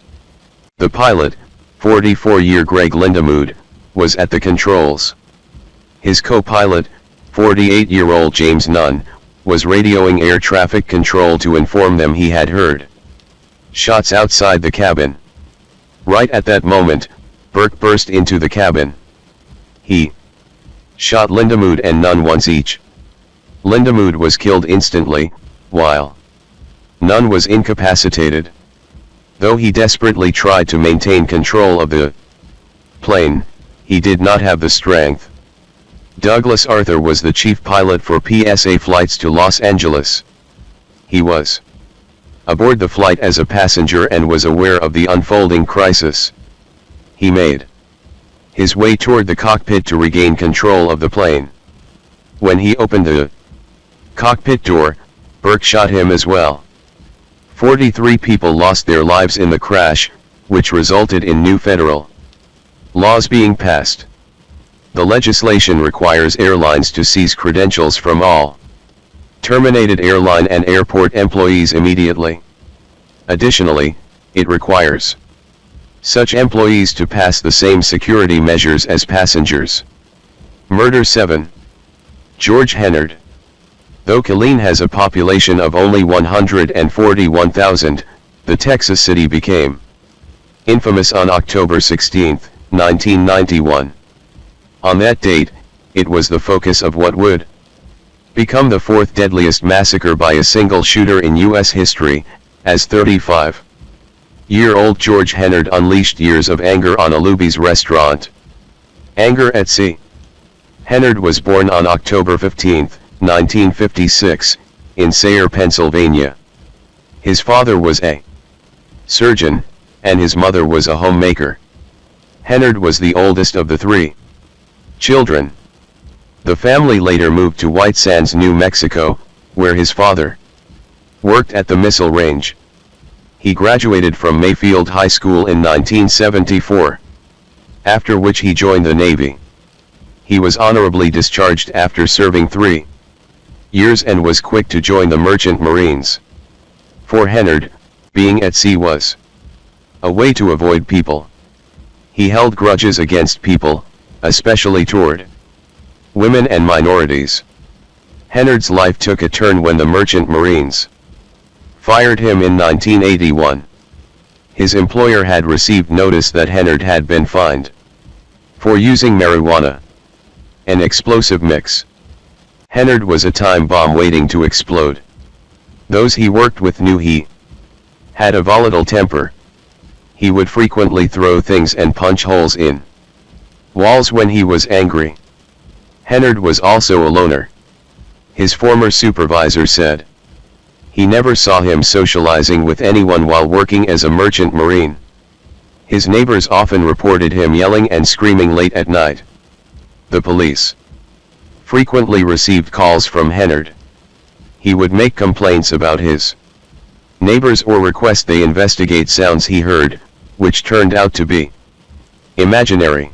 The pilot, 44-year Greg Lindemood, was at the controls. His co-pilot, 48-year-old James Nunn, was radioing air traffic control to inform them he had heard shots outside the cabin. Right at that moment, Burke burst into the cabin. He shot Lindemood and Nunn once each. Lindemood was killed instantly, while Nunn was incapacitated. Though he desperately tried to maintain control of the plane, he did not have the strength. Douglas Arthur was the chief pilot for PSA flights to Los Angeles. He was aboard the flight as a passenger and was aware of the unfolding crisis. He made his way toward the cockpit to regain control of the plane. When he opened the cockpit door, Burke shot him as well. 43 people lost their lives in the crash, which resulted in new federal laws being passed. The legislation requires airlines to seize credentials from all terminated airline and airport employees immediately. Additionally, it requires such employees to pass the same security measures as passengers. Murder 7. George Hennard. Though Killeen has a population of only 141,000, the Texas city became infamous on October 16, 1991. On that date, it was the focus of what would become the fourth deadliest massacre by a single shooter in U.S. history, as 35-year-old George Hennard unleashed years of anger on a Luby's restaurant. Anger at sea. Hennard was born on October 15, 1956, in Sayre, Pennsylvania. His father was a surgeon, and his mother was a homemaker. Hennard was the oldest of the 3 children. The family later moved to White Sands, New Mexico, where his father worked at the missile range. He graduated from Mayfield High School in 1974, after which he joined the Navy. He was honorably discharged after serving 3 years and was quick to join the Merchant Marines. For Hennard, being at sea was a way to avoid people. He held grudges against people, especially toward women and minorities. Hennard's life took a turn when the Merchant Marines fired him in 1981. His employer had received notice that Hennard had been fined for using marijuana, an explosive mix. Hennard was a time bomb waiting to explode. Those he worked with knew he had a volatile temper. He would frequently throw things and punch holes in walls when he was angry. Hennard was also a loner. His former supervisor said he never saw him socializing with anyone while working as a merchant marine. His neighbors often reported him yelling and screaming late at night. The police frequently received calls from Hennard. He would make complaints about his neighbors or request they investigate sounds he heard, which turned out to be imaginary.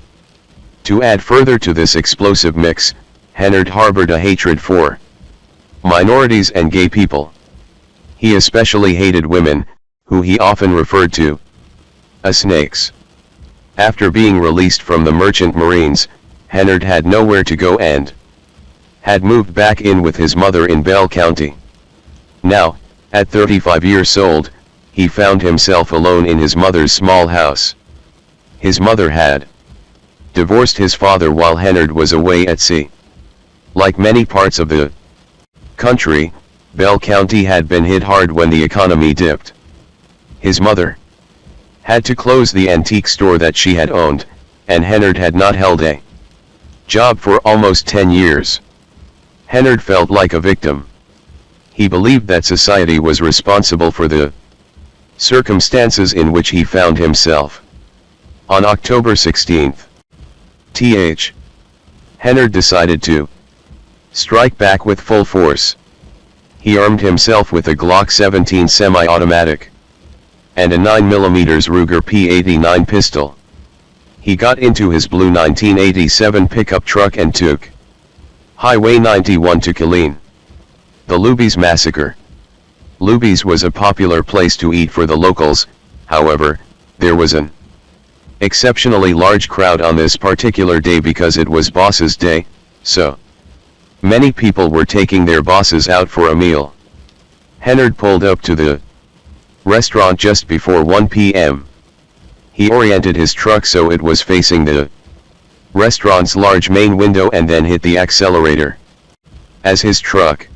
To add further to this explosive mix, Hennard harbored a hatred for minorities and gay people. He especially hated women, who he often referred to as snakes. After being released from the Merchant Marines, Hennard had nowhere to go and had moved back in with his mother in Bell County. Now, at 35 years old, he found himself alone in his mother's small house. His mother had divorced his father while Hennard was away at sea. Like many parts of the country, Bell County had been hit hard when the economy dipped. His mother had to close the antique store that she had owned, and Hennard had not held a job for almost 10 years. Hennard felt like a victim. He believed that society was responsible for the circumstances in which he found himself. On October 16, Hennard decided to strike back with full force. He armed himself with a Glock 17 semi-automatic and a 9mm Ruger P89 pistol. He got into his blue 1987 pickup truck and took Highway 91 to Killeen. The Luby's Massacre. Luby's was a popular place to eat for the locals. However, there was an exceptionally large crowd on this particular day because it was Boss's Day, so many people were taking their bosses out for a meal. Hennard pulled up to the restaurant just before 1 p.m. He oriented his truck so it was facing the restaurant's large main window and then hit the accelerator. As his truck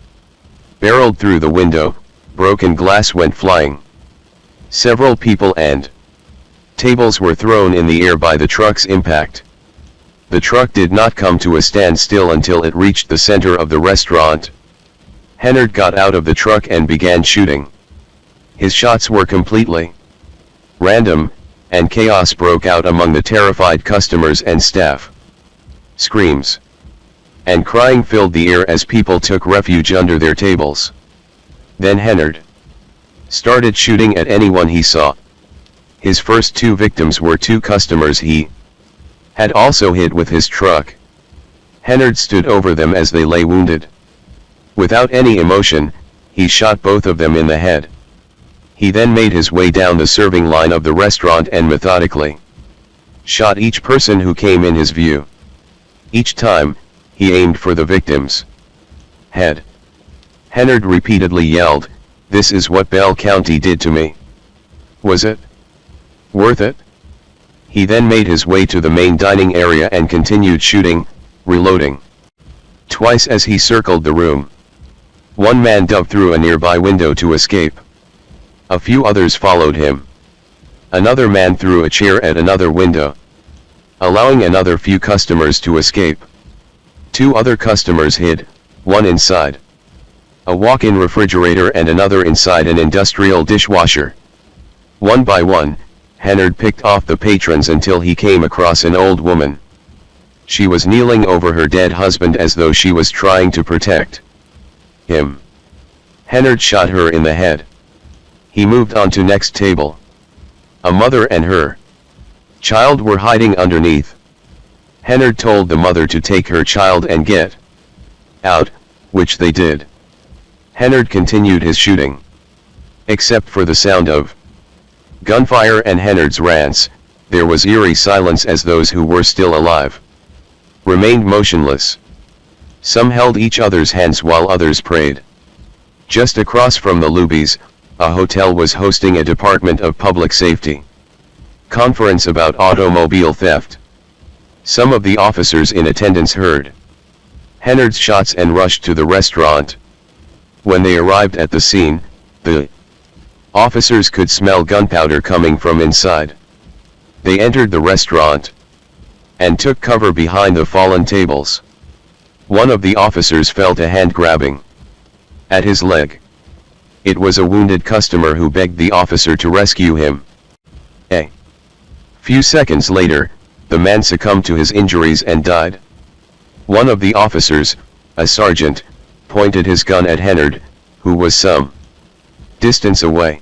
barreled through the window, broken glass went flying. Several people and tables were thrown in the air by the truck's impact. The truck did not come to a standstill until it reached the center of the restaurant. Hennard got out of the truck and began shooting. His shots were completely random, and chaos broke out among the terrified customers and staff. Screams and crying filled the air as people took refuge under their tables. Then Hennard started shooting at anyone he saw. His first 2 victims were 2 customers he had also hit with his truck. Hennard stood over them as they lay wounded. Without any emotion, he shot both of them in the head. He then made his way down the serving line of the restaurant and methodically shot each person who came in his view. Each time, he aimed for the victim's head. Hennard repeatedly yelled, "This is what Bell County did to me. Was it worth it?" He then made his way to the main dining area and continued shooting, reloading. Twice as he circled the room. One man dove through a nearby window to escape. A few others followed him. Another man threw a chair at another window, allowing another few customers to escape. Two other customers hid, one inside a walk-in refrigerator and another inside an industrial dishwasher. One by one, Hennard picked off the patrons until he came across an old woman. She was kneeling over her dead husband as though she was trying to protect him. Hennard shot her in the head. He moved on to next table. A mother and her child were hiding underneath. Hennard told the mother to take her child and get out, which they did. Hennard continued his shooting. Except for the sound of gunfire and Hennard's rants, there was eerie silence as those who were still alive remained motionless. Some held each other's hands while others prayed. Just across from the Lubies, a hotel was hosting a Department of Public Safety conference about automobile theft. Some of the officers in attendance heard Hennard's shots and rushed to the restaurant. When they arrived at the scene, the officers could smell gunpowder coming from inside. They entered the restaurant and took cover behind the fallen tables. One of the officers felt a hand grabbing at his leg. It was a wounded customer who begged the officer to rescue him. A few seconds later, the man succumbed to his injuries and died. One of the officers, a sergeant, pointed his gun at Hennard, who was some distance away.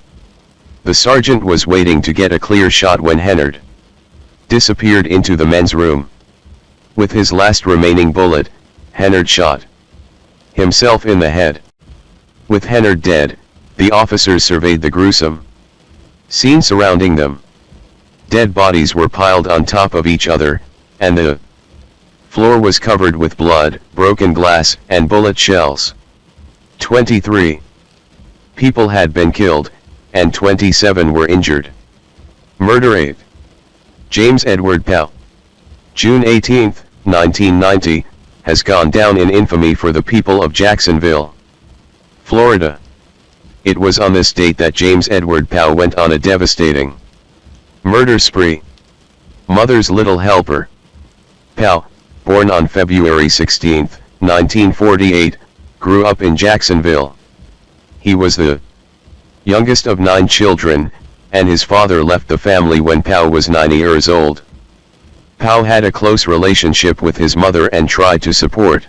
The sergeant was waiting to get a clear shot when Hennard disappeared into the men's room. With his last remaining bullet, Hennard shot himself in the head. With Hennard dead, the officers surveyed the gruesome scene surrounding them. Dead bodies were piled on top of each other, and the floor was covered with blood, broken glass, and bullet shells. 23 people had been killed, and 27 were injured. Murder 8. James Edward Powell, June 18, 1990, has gone down in infamy for the people of Jacksonville, Florida. It was on this date that James Edward Powell went on a devastating murder spree. Mother's little helper. Powell, born on February 16, 1948, grew up in Jacksonville. He was the youngest of 9 children, and his father left the family when Powell was 9 years old. Powell had a close relationship with his mother and tried to support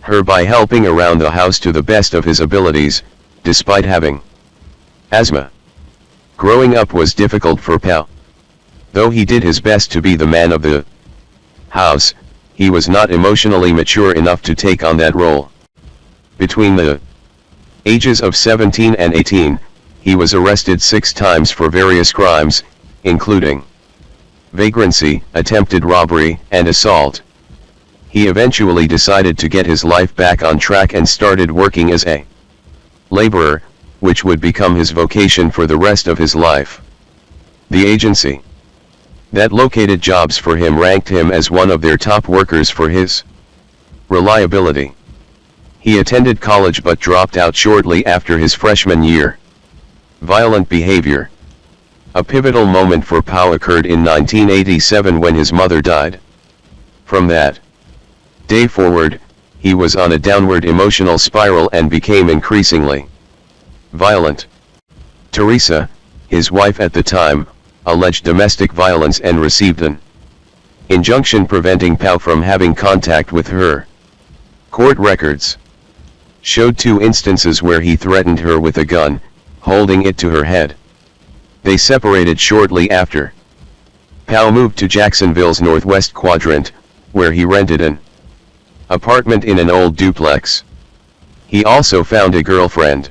her by helping around the house to the best of his abilities, despite having asthma. Growing up was difficult for Powell. Though he did his best to be the man of the house, he was not emotionally mature enough to take on that role. Between the ages of 17 and 18, he was arrested 6 times for various crimes, including vagrancy, attempted robbery, and assault. He eventually decided to get his life back on track and started working as a laborer, which would become his vocation for the rest of his life. The agency that located jobs for him ranked him as one of their top workers for his reliability. He attended college but dropped out shortly after his freshman year. Violent behavior. A pivotal moment for Powell occurred in 1987 when his mother died. From that day forward, he was on a downward emotional spiral and became increasingly violent. Teresa, his wife at the time, alleged domestic violence and received an injunction preventing Powell from having contact with her. Court records showed 2 instances where he threatened her with a gun, holding it to her head. They separated shortly after. Powell moved to Jacksonville's northwest quadrant, where he rented an apartment in an old duplex. He also found a girlfriend.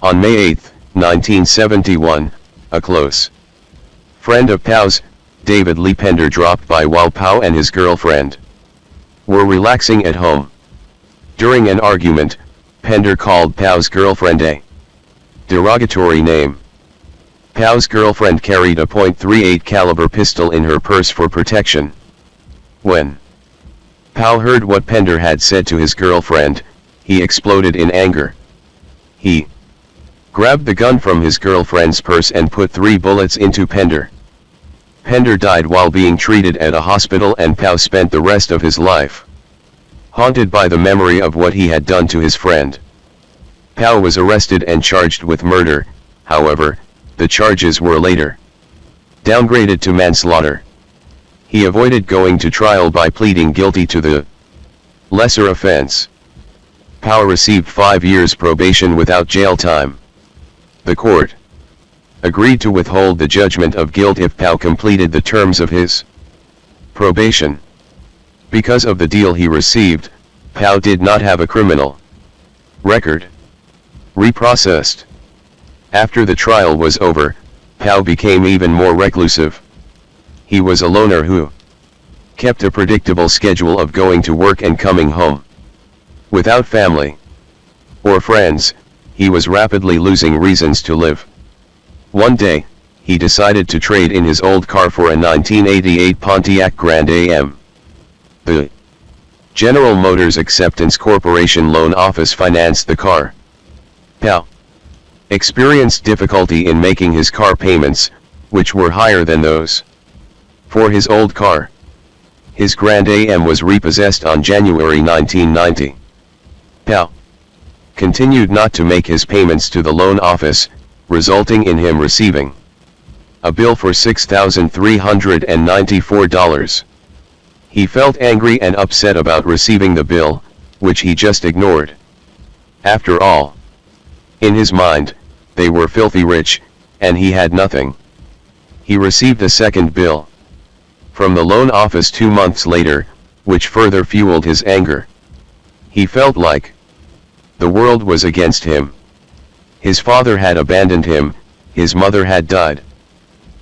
On May 8, 1971, a close friend of Pow's, David Lee Pender, dropped by while Pow and his girlfriend were relaxing at home. During an argument, Pender called Pow's girlfriend a derogatory name. Pow's girlfriend carried a .38 caliber pistol in her purse for protection. When Pow heard what Pender had said to his girlfriend, he exploded in anger. He grabbed the gun from his girlfriend's purse and put 3 bullets into Pender. Pender died while being treated at a hospital, and Pow spent the rest of his life haunted by the memory of what he had done to his friend. Pow was arrested and charged with murder. However, the charges were later downgraded to manslaughter. He avoided going to trial by pleading guilty to the lesser offense. Pow received 5 years probation without jail time. The court agreed to withhold the judgment of guilt if Pow completed the terms of his probation. Because of the deal he received, Pow did not have a criminal record reprocessed. After the trial was over, Pow became even more reclusive. He was a loner who kept a predictable schedule of going to work and coming home. Without family or friends, he was rapidly losing reasons to live. One day, he decided to trade in his old car for a 1988 Pontiac Grand Am. The General Motors Acceptance Corporation loan office financed the car. Pow experienced difficulty in making his car payments, which were higher than those for his old car. His Grand Am was repossessed on January 1990. Pow continued not to make his payments to the loan office, resulting in him receiving a bill for $6,394. He felt angry and upset about receiving the bill, which he just ignored. After all, in his mind, they were filthy rich, and he had nothing. He received a second bill from the loan office 2 months later, which further fueled his anger. He felt like the world was against him. His father had abandoned him, his mother had died.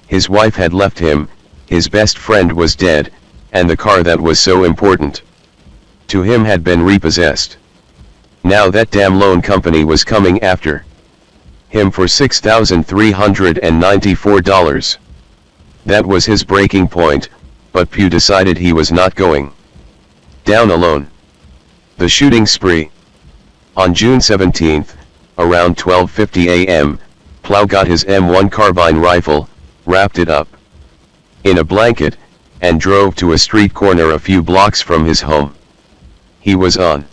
His wife had left him, his best friend was dead, and the car that was so important to him had been repossessed. Now that damn loan company was coming after him for $6,394. That was his breaking point, but Pew decided he was not going down alone. The shooting spree. On June 17, around 12:50 a.m., Plow got his M1 carbine rifle, wrapped it up in a blanket, and drove to a street corner a few blocks from his home. He was on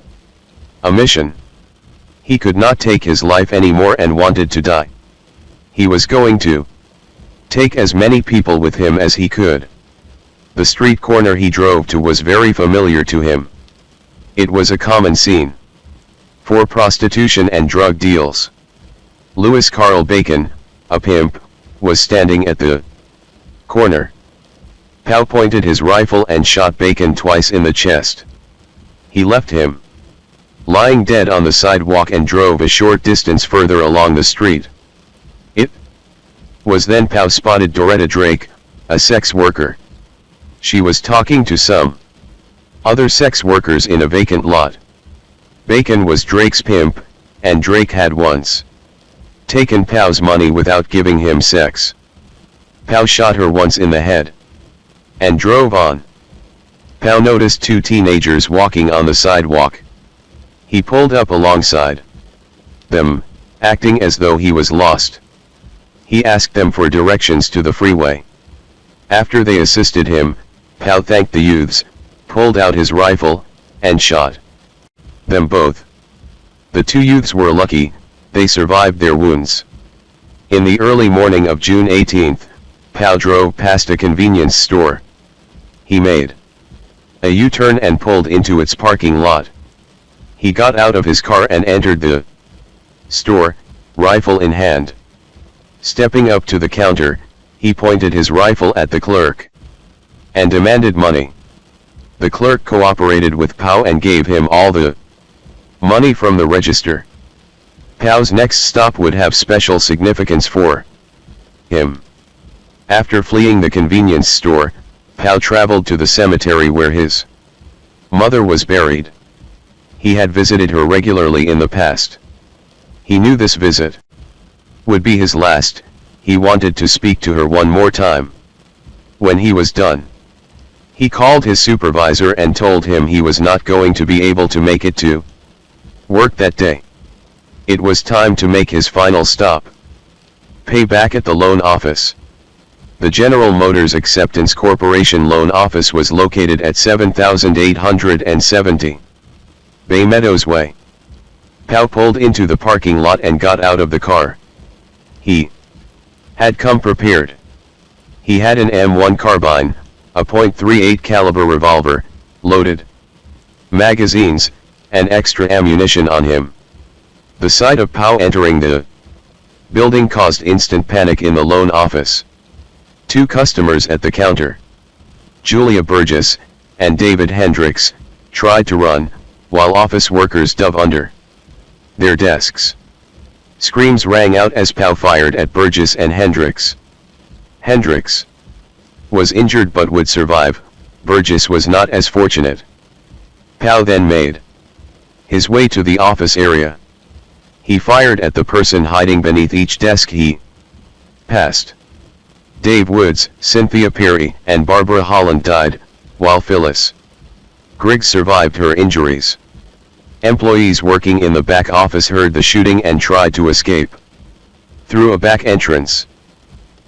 a mission. He could not take his life anymore and wanted to die. He was going to take as many people with him as he could. The street corner he drove to was very familiar to him. It was a common scene for prostitution and drug deals. Louis Carl Bacon, a pimp, was standing at the corner. Pow pointed his rifle and shot Bacon twice in the chest. He left him lying dead on the sidewalk and drove a short distance further along the street. It was then Pow spotted Doretta Drake, a sex worker. She was talking to some other sex workers in a vacant lot. Bacon was Drake's pimp, and Drake had once taken Pow's money without giving him sex. Pow shot her once in the head and drove on. Pow noticed 2 teenagers walking on the sidewalk. He pulled up alongside them, acting as though he was lost. He asked them for directions to the freeway. After they assisted him, Pow thanked the youths, pulled out his rifle, and shot them both. The 2 youths were lucky, they survived their wounds. In the early morning of June 18, Pow drove past a convenience store. He made a U-turn and pulled into its parking lot. He got out of his car and entered the store, rifle in hand. Stepping up to the counter, he pointed his rifle at the clerk and demanded money. The clerk cooperated with Pow and gave him all the Money from the register. Pao's next stop would have special significance for him. After fleeing the convenience store, Pao traveled to the cemetery where his mother was buried. He had visited her regularly in the past. He knew this visit would be his last. He wanted to speak to her one more time. When he was done, he called his supervisor and told him he was not going to be able to make it to work that day. It was time to make his final stop. Pay back at the loan office. The General Motors Acceptance Corporation loan office was located at 7870 Bay Meadows Way. Pao pulled into the parking lot and got out of the car. He had come prepared. He had an M1 carbine, a .38 caliber revolver, loaded magazines, and extra ammunition on him. The sight of Pao entering the building caused instant panic in the loan office. Two customers at the counter, Julia Burgess and David Hendricks, tried to run, while office workers dove under their desks. Screams rang out as Pao fired at Burgess and Hendricks. Hendricks was injured but would survive. Burgess was not as fortunate. Pao then made his way to the office area. He fired at the person hiding beneath each desk he passed. Dave Woods, Cynthia Perry, and Barbara Holland died, while Phyllis Griggs survived her injuries. Employees working in the back office heard the shooting and tried to escape through a back entrance.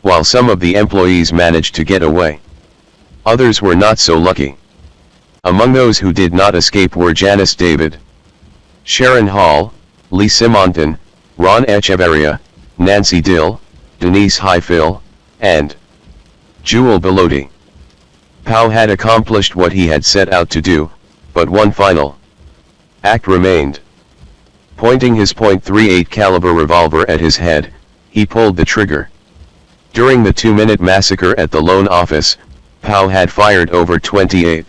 While some of the employees managed to get away, others were not so lucky. Among those who did not escape were Janice David, Sharon Hall, Lee Simonton, Ron Echeverria, Nancy Dill, Denise Highfill, and Jewel Bellotti. Pao had accomplished what he had set out to do, but one final act remained. Pointing his .38 caliber revolver at his head, he pulled the trigger. During the 2-minute massacre at the loan office, Pao had fired over 28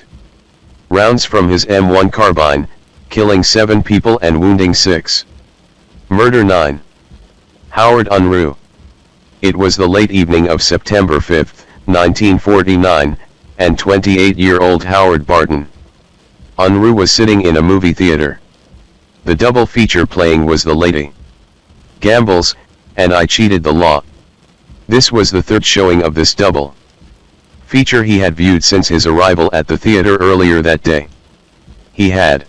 rounds from his M1 carbine, killing 7 people and wounding 6. Murder 9. Howard Unruh. It was the late evening of September 5, 1949, and 28-year-old Howard Barton Unruh was sitting in a movie theater. The double feature playing was The Lady Gambles, and I Cheated the Law. This was the third showing of this double feature he had viewed since his arrival at the theater earlier that day. He had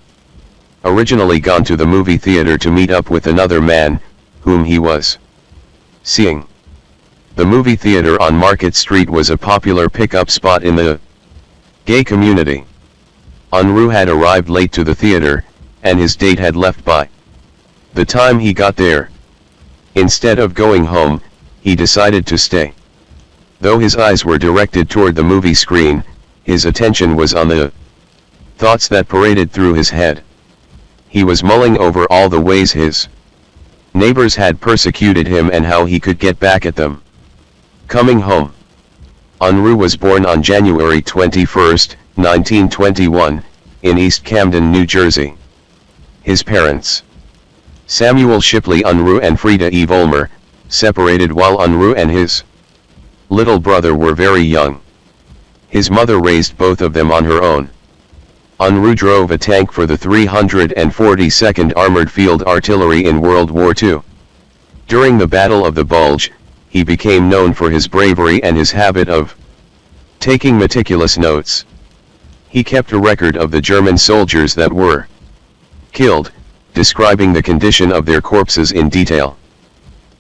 originally gone to the movie theater to meet up with another man, whom he was seeing. The movie theater on Market Street was a popular pickup spot in the gay community. Unruh had arrived late to the theater, and his date had left by the time he got there. Instead of going home, he decided to stay. Though his eyes were directed toward the movie screen, his attention was on the thoughts that paraded through his head. He was mulling over all the ways his neighbors had persecuted him and how he could get back at them. Coming home. Unruh was born on January 21, 1921, in East Camden, New Jersey. His parents, Samuel Shipley Unruh and Frida Eve Ulmer, separated while Unruh and his little brother were very young. His mother raised both of them on her own. Unruh drove a tank for the 342nd Armored Field Artillery in World War II. During the Battle of the Bulge, he became known for his bravery and his habit of taking meticulous notes. He kept a record of the German soldiers that were killed, describing the condition of their corpses in detail.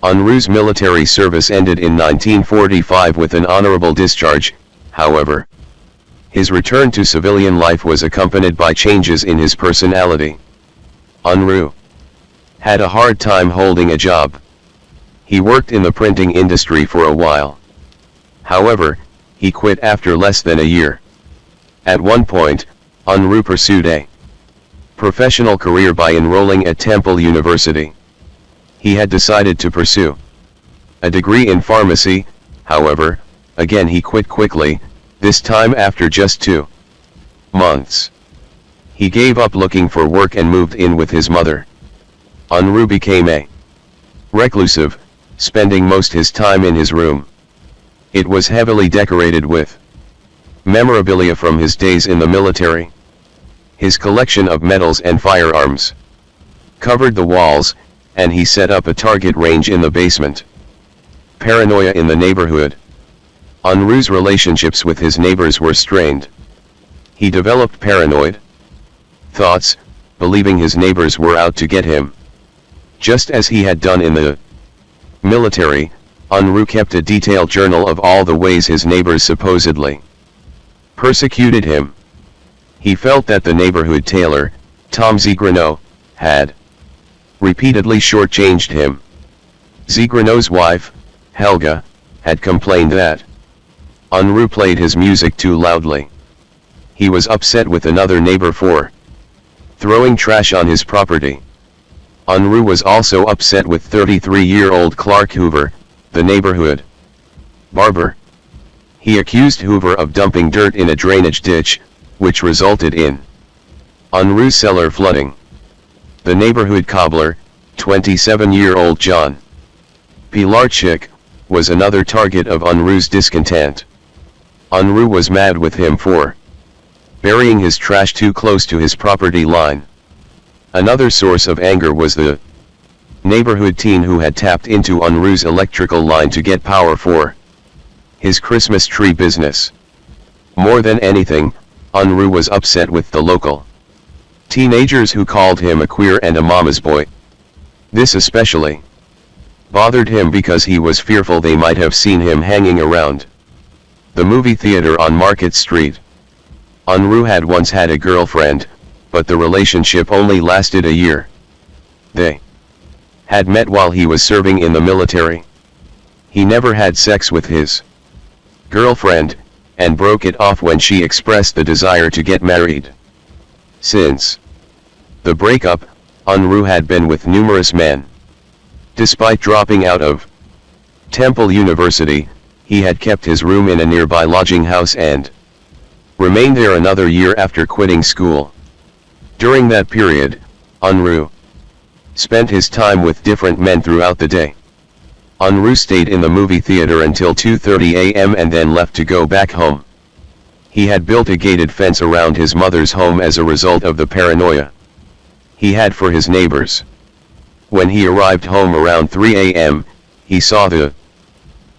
Unruh's military service ended in 1945 with an honorable discharge. However, his return to civilian life was accompanied by changes in his personality. Unruh had a hard time holding a job. He worked in the printing industry for a while. However, he quit after less than a year. At one point, Unruh pursued a professional career by enrolling at Temple University. He had decided to pursue a degree in pharmacy. However, again he quit quickly, this time after just 2 months. He gave up looking for work and moved in with his mother. Unruh became a reclusive, spending most his time in his room. It was heavily decorated with memorabilia from his days in the military. His collection of medals and firearms covered the walls, and he set up a target range in the basement. Paranoia in the neighborhood. Unruh's relationships with his neighbors were strained. He developed paranoid thoughts, believing his neighbors were out to get him. Just as he had done in the military, Unruh kept a detailed journal of all the ways his neighbors supposedly persecuted him. He felt that the neighborhood tailor, Tom Zigrano, had repeatedly shortchanged him. Zigrano's wife, Helga, had complained that Unruh played his music too loudly. He was upset with another neighbor for throwing trash on his property. Unruh was also upset with 33-year-old Clark Hoover, the neighborhood barber. He accused Hoover of dumping dirt in a drainage ditch, which resulted in Unruh's cellar flooding. The neighborhood cobbler, 27-year-old John Pilarchik, was another target of Unruh's discontent. Unruh was mad with him for burying his trash too close to his property line. Another source of anger was the neighborhood teen who had tapped into Unruh's electrical line to get power for his Christmas tree business. More than anything, Unruh was upset with the local teenagers who called him a queer and a mama's boy. This especially bothered him because he was fearful they might have seen him hanging around the movie theater on Market Street. Unruh had once had a girlfriend, but the relationship only lasted a year. They had met while he was serving in the military. He never had sex with his girlfriend, and broke it off when she expressed the desire to get married. Since the breakup, Unruh had been with numerous men. Despite dropping out of Temple University, he had kept his room in a nearby lodging house and remained there another year after quitting school. During that period, Unruh spent his time with different men throughout the day. Unruh stayed in the movie theater until 2:30 a.m. and then left to go back home. He had built a gated fence around his mother's home as a result of the paranoia he had for his neighbors. When he arrived home around 3 a.m., he saw the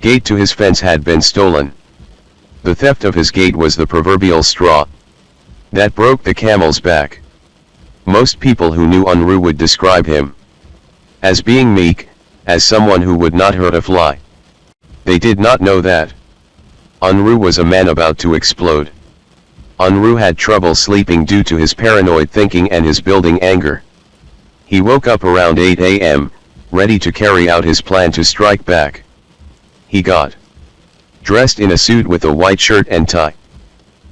gate to his fence had been stolen. The theft of his gate was the proverbial straw that broke the camel's back. Most people who knew Unruh would describe him as being meek, as someone who would not hurt a fly. They did not know that Unruh was a man about to explode. Unruh had trouble sleeping due to his paranoid thinking and his building anger. He woke up around 8 a.m., ready to carry out his plan to strike back. He got dressed in a suit with a white shirt and tie.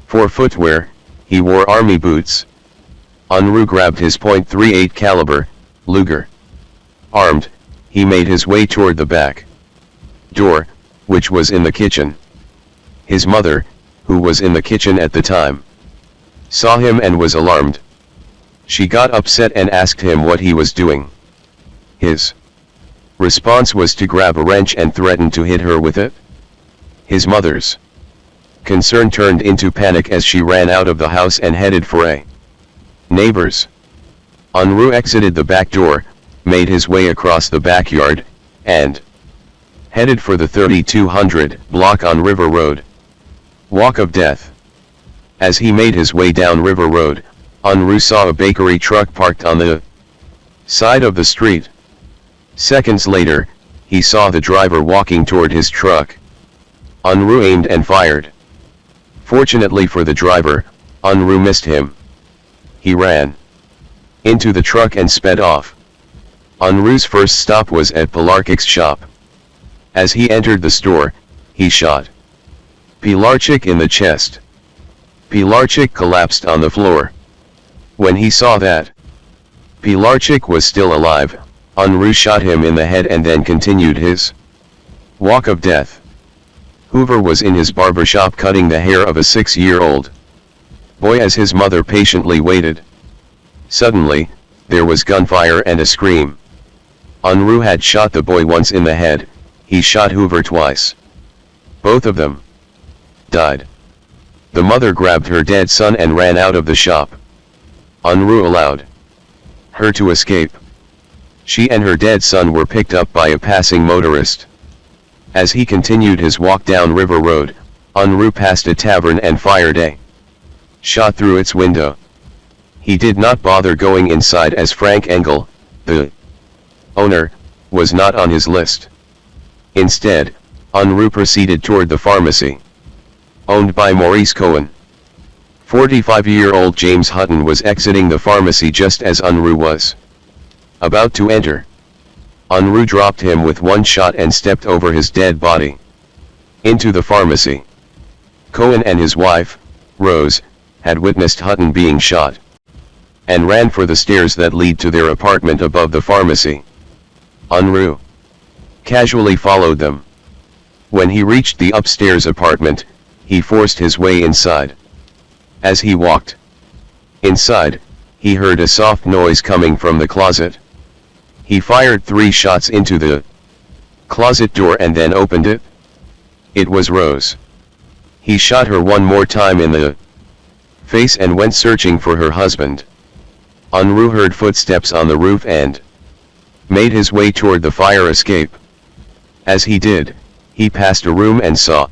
For footwear, he wore army boots. Unruh grabbed his .38 caliber Luger. Armed, he made his way toward the back door, which was in the kitchen. His mother, who was in the kitchen at the time, saw him and was alarmed. She got upset and asked him what he was doing. His response was to grab a wrench and threaten to hit her with it. His mother's concern turned into panic as she ran out of the house and headed for a neighbor's. Unruh exited the back door, made his way across the backyard, and headed for the 3200 block on River Road. Walk of Death. As he made his way down River Road, Unruh saw a bakery truck parked on the side of the street. Seconds later, he saw the driver walking toward his truck. Unruh aimed and fired. Fortunately for the driver, Unruh missed him. He ran into the truck and sped off. Unruh's first stop was at Pilarchik's shop. As he entered the store, he shot Pilarchik in the chest. Pilarchik collapsed on the floor. When he saw that Pilarchik was still alive, Unruh shot him in the head and then continued his walk of death. Hoover was in his barbershop cutting the hair of a 6-year-old boy as his mother patiently waited. Suddenly, there was gunfire and a scream. Unruh had shot the boy once in the head, he shot Hoover twice. Both of them died. The mother grabbed her dead son and ran out of the shop. Unruh allowed her to escape. She and her dead son were picked up by a passing motorist. As he continued his walk down River Road, Unruh passed a tavern and fired a shot through its window. He did not bother going inside as Frank Engel, the owner, was not on his list. Instead, Unruh proceeded toward the pharmacy owned by Maurice Cohen. 45-year-old James Hutton was exiting the pharmacy just as Unruh was about to enter. Unruh dropped him with one shot and stepped over his dead body into the pharmacy. Cohen and his wife, Rose, had witnessed Hutton being shot and ran for the stairs that lead to their apartment above the pharmacy. Unruh casually followed them. When he reached the upstairs apartment, he forced his way inside. As he walked inside, he heard a soft noise coming from the closet. He fired 3 shots into the closet door and then opened it. It was Rose. He shot her one more time in the face and went searching for her husband. Unruh heard footsteps on the roof and made his way toward the fire escape. As he did, he passed a room and saw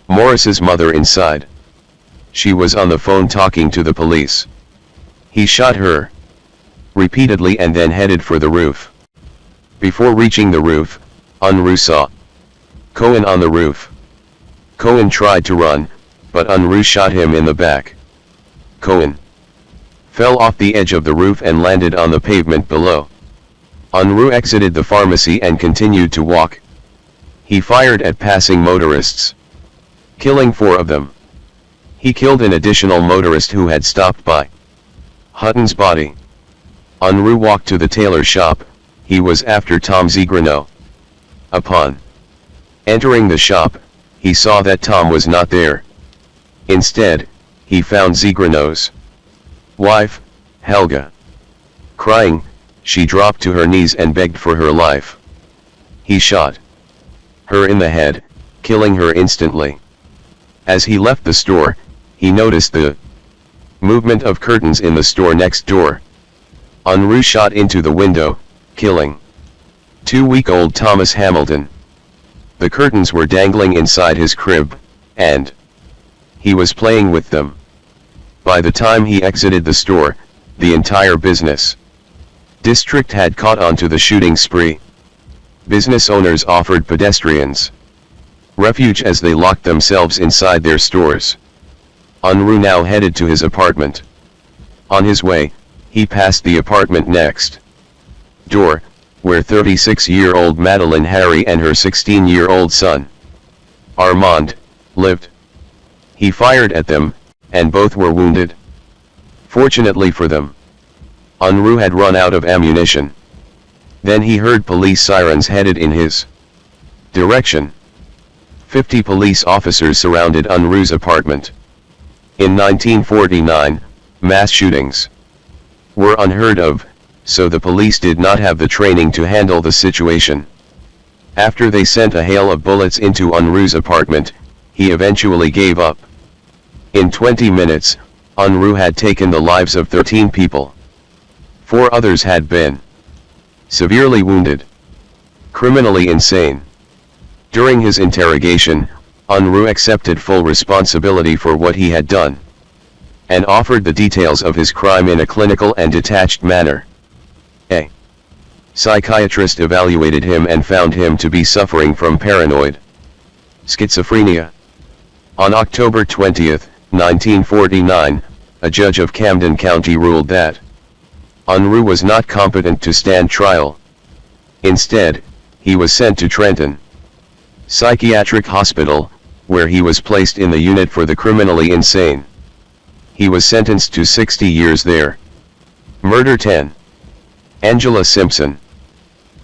Morris's mother inside. She was on the phone talking to the police. He shot her repeatedly and then headed for the roof. Before reaching the roof, Unruh saw Cohen on the roof. Cohen tried to run, but Unruh shot him in the back. Cohen fell off the edge of the roof and landed on the pavement below. Unruh exited the pharmacy and continued to walk. He fired at passing motorists, killing 4 of them. He killed an additional motorist who had stopped by Hutton's body. Unruh walked to the tailor shop. He was after Tom Zigrano. Upon entering the shop, he saw that Tom was not there. Instead, he found Zigrano's wife, Helga. Crying, she dropped to her knees and begged for her life. He shot her in the head, killing her instantly. As he left the store, he noticed the movement of curtains in the store next door. Unruh shot into the window, killing 2-week-old Thomas Hamilton. The curtains were dangling inside his crib, and he was playing with them. By the time he exited the store, the entire business district had caught on to the shooting spree. Business owners offered pedestrians refuge as they locked themselves inside their stores. Unruh now headed to his apartment. On his way, he passed the apartment next door, where 36-year-old Madeline Harry and her 16-year-old son, Armand, lived. He fired at them, and both were wounded. Fortunately for them, Unruh had run out of ammunition. Then he heard police sirens headed in his direction. 50 police officers surrounded Unruh's apartment. In 1949, mass shootings were unheard of, so the police did not have the training to handle the situation. After they sent a hail of bullets into Unruh's apartment, he eventually gave up. In 20 minutes, Unruh had taken the lives of 13 people. 4 others had been severely wounded. Criminally insane. During his interrogation, Unruh accepted full responsibility for what he had done, and offered the details of his crime in a clinical and detached manner. A psychiatrist evaluated him and found him to be suffering from paranoid schizophrenia. On October 20, 1949, a judge of Camden County ruled that Unruh was not competent to stand trial. Instead, he was sent to Trenton Psychiatric Hospital, where he was placed in the unit for the criminally insane. He was sentenced to 60 years there. Murder 10. Angela Simpson.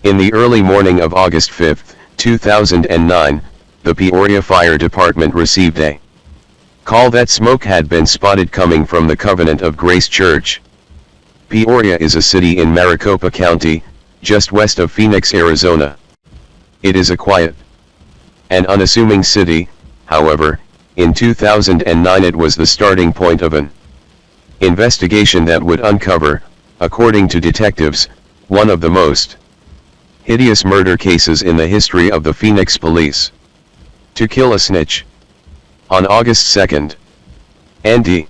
In the early morning of August 5, 2009, the Peoria Fire Department received a call that smoke had been spotted coming from the Covenant of Grace Church. Peoria is a city in Maricopa County, just west of Phoenix, Arizona. It is a quiet and unassuming city. However, in 2009 it was the starting point of an investigation that would uncover, according to detectives, one of the most hideous murder cases in the history of the Phoenix police. To kill a snitch. On August 2nd, N.D.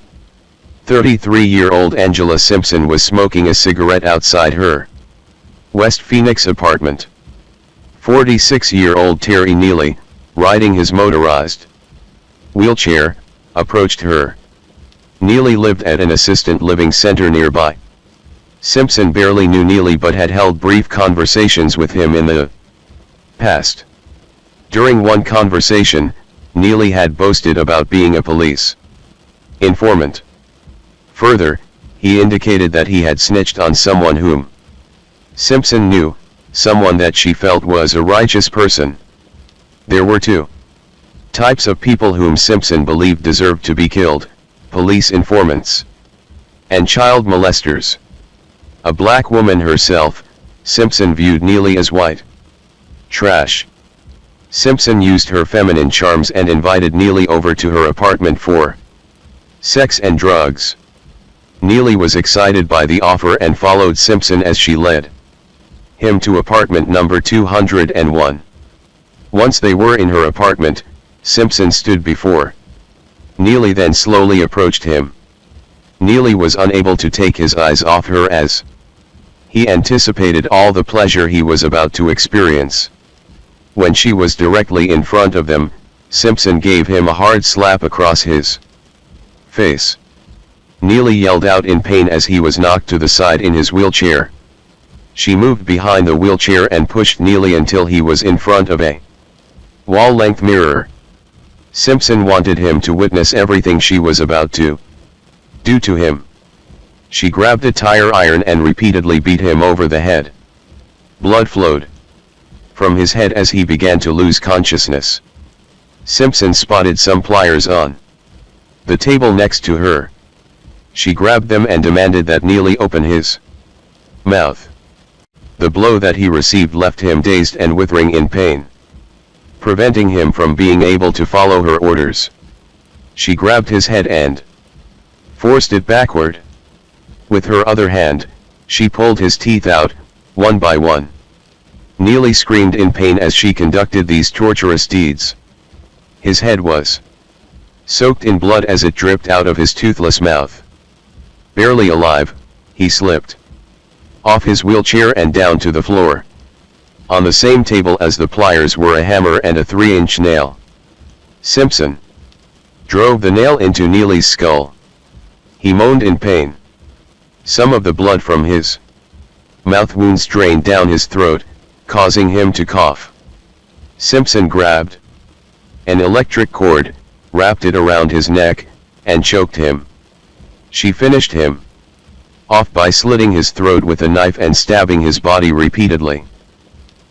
33-year-old Angela Simpson was smoking a cigarette outside her West Phoenix apartment. 46-year-old Terry Neely, riding his motorized wheelchair, approached her. Neely lived at an assisted living center nearby. Simpson barely knew Neely but had held brief conversations with him in the past. During one conversation, Neely had boasted about being a police informant. Further, he indicated that he had snitched on someone whom Simpson knew, someone that she felt was a righteous person. There were two types of people whom Simpson believed deserved to be killed: police informants and child molesters. A black woman herself, Simpson viewed Neely as white trash. Simpson used her feminine charms and invited Neely over to her apartment for sex and drugs. Neely was excited by the offer and followed Simpson as she led him to apartment number 201. Once they were in her apartment, Simpson stood before Neely, then slowly approached him. Neely was unable to take his eyes off her as he anticipated all the pleasure he was about to experience. When she was directly in front of them, Simpson gave him a hard slap across his face. Neely yelled out in pain as he was knocked to the side in his wheelchair. She moved behind the wheelchair and pushed Neely until he was in front of a wall-length mirror. Simpson wanted him to witness everything she was about to do to him. She grabbed a tire iron and repeatedly beat him over the head. Blood flowed from his head as he began to lose consciousness. Simpson spotted some pliers on the table next to her. She grabbed them and demanded that Neely open his mouth. The blow that he received left him dazed and writhing in pain, preventing him from being able to follow her orders. She grabbed his head and forced it backward. With her other hand, she pulled his teeth out, one by one. Neely screamed in pain as she conducted these torturous deeds. His head was soaked in blood as it dripped out of his toothless mouth. Barely alive, he slipped off his wheelchair and down to the floor. On the same table as the pliers were a hammer and a 3-inch nail. Simpson drove the nail into Neely's skull. He moaned in pain. Some of the blood from his mouth wounds drained down his throat, causing him to cough. Simpson grabbed an electric cord, wrapped it around his neck, and choked him. She finished him off by slitting his throat with a knife and stabbing his body repeatedly.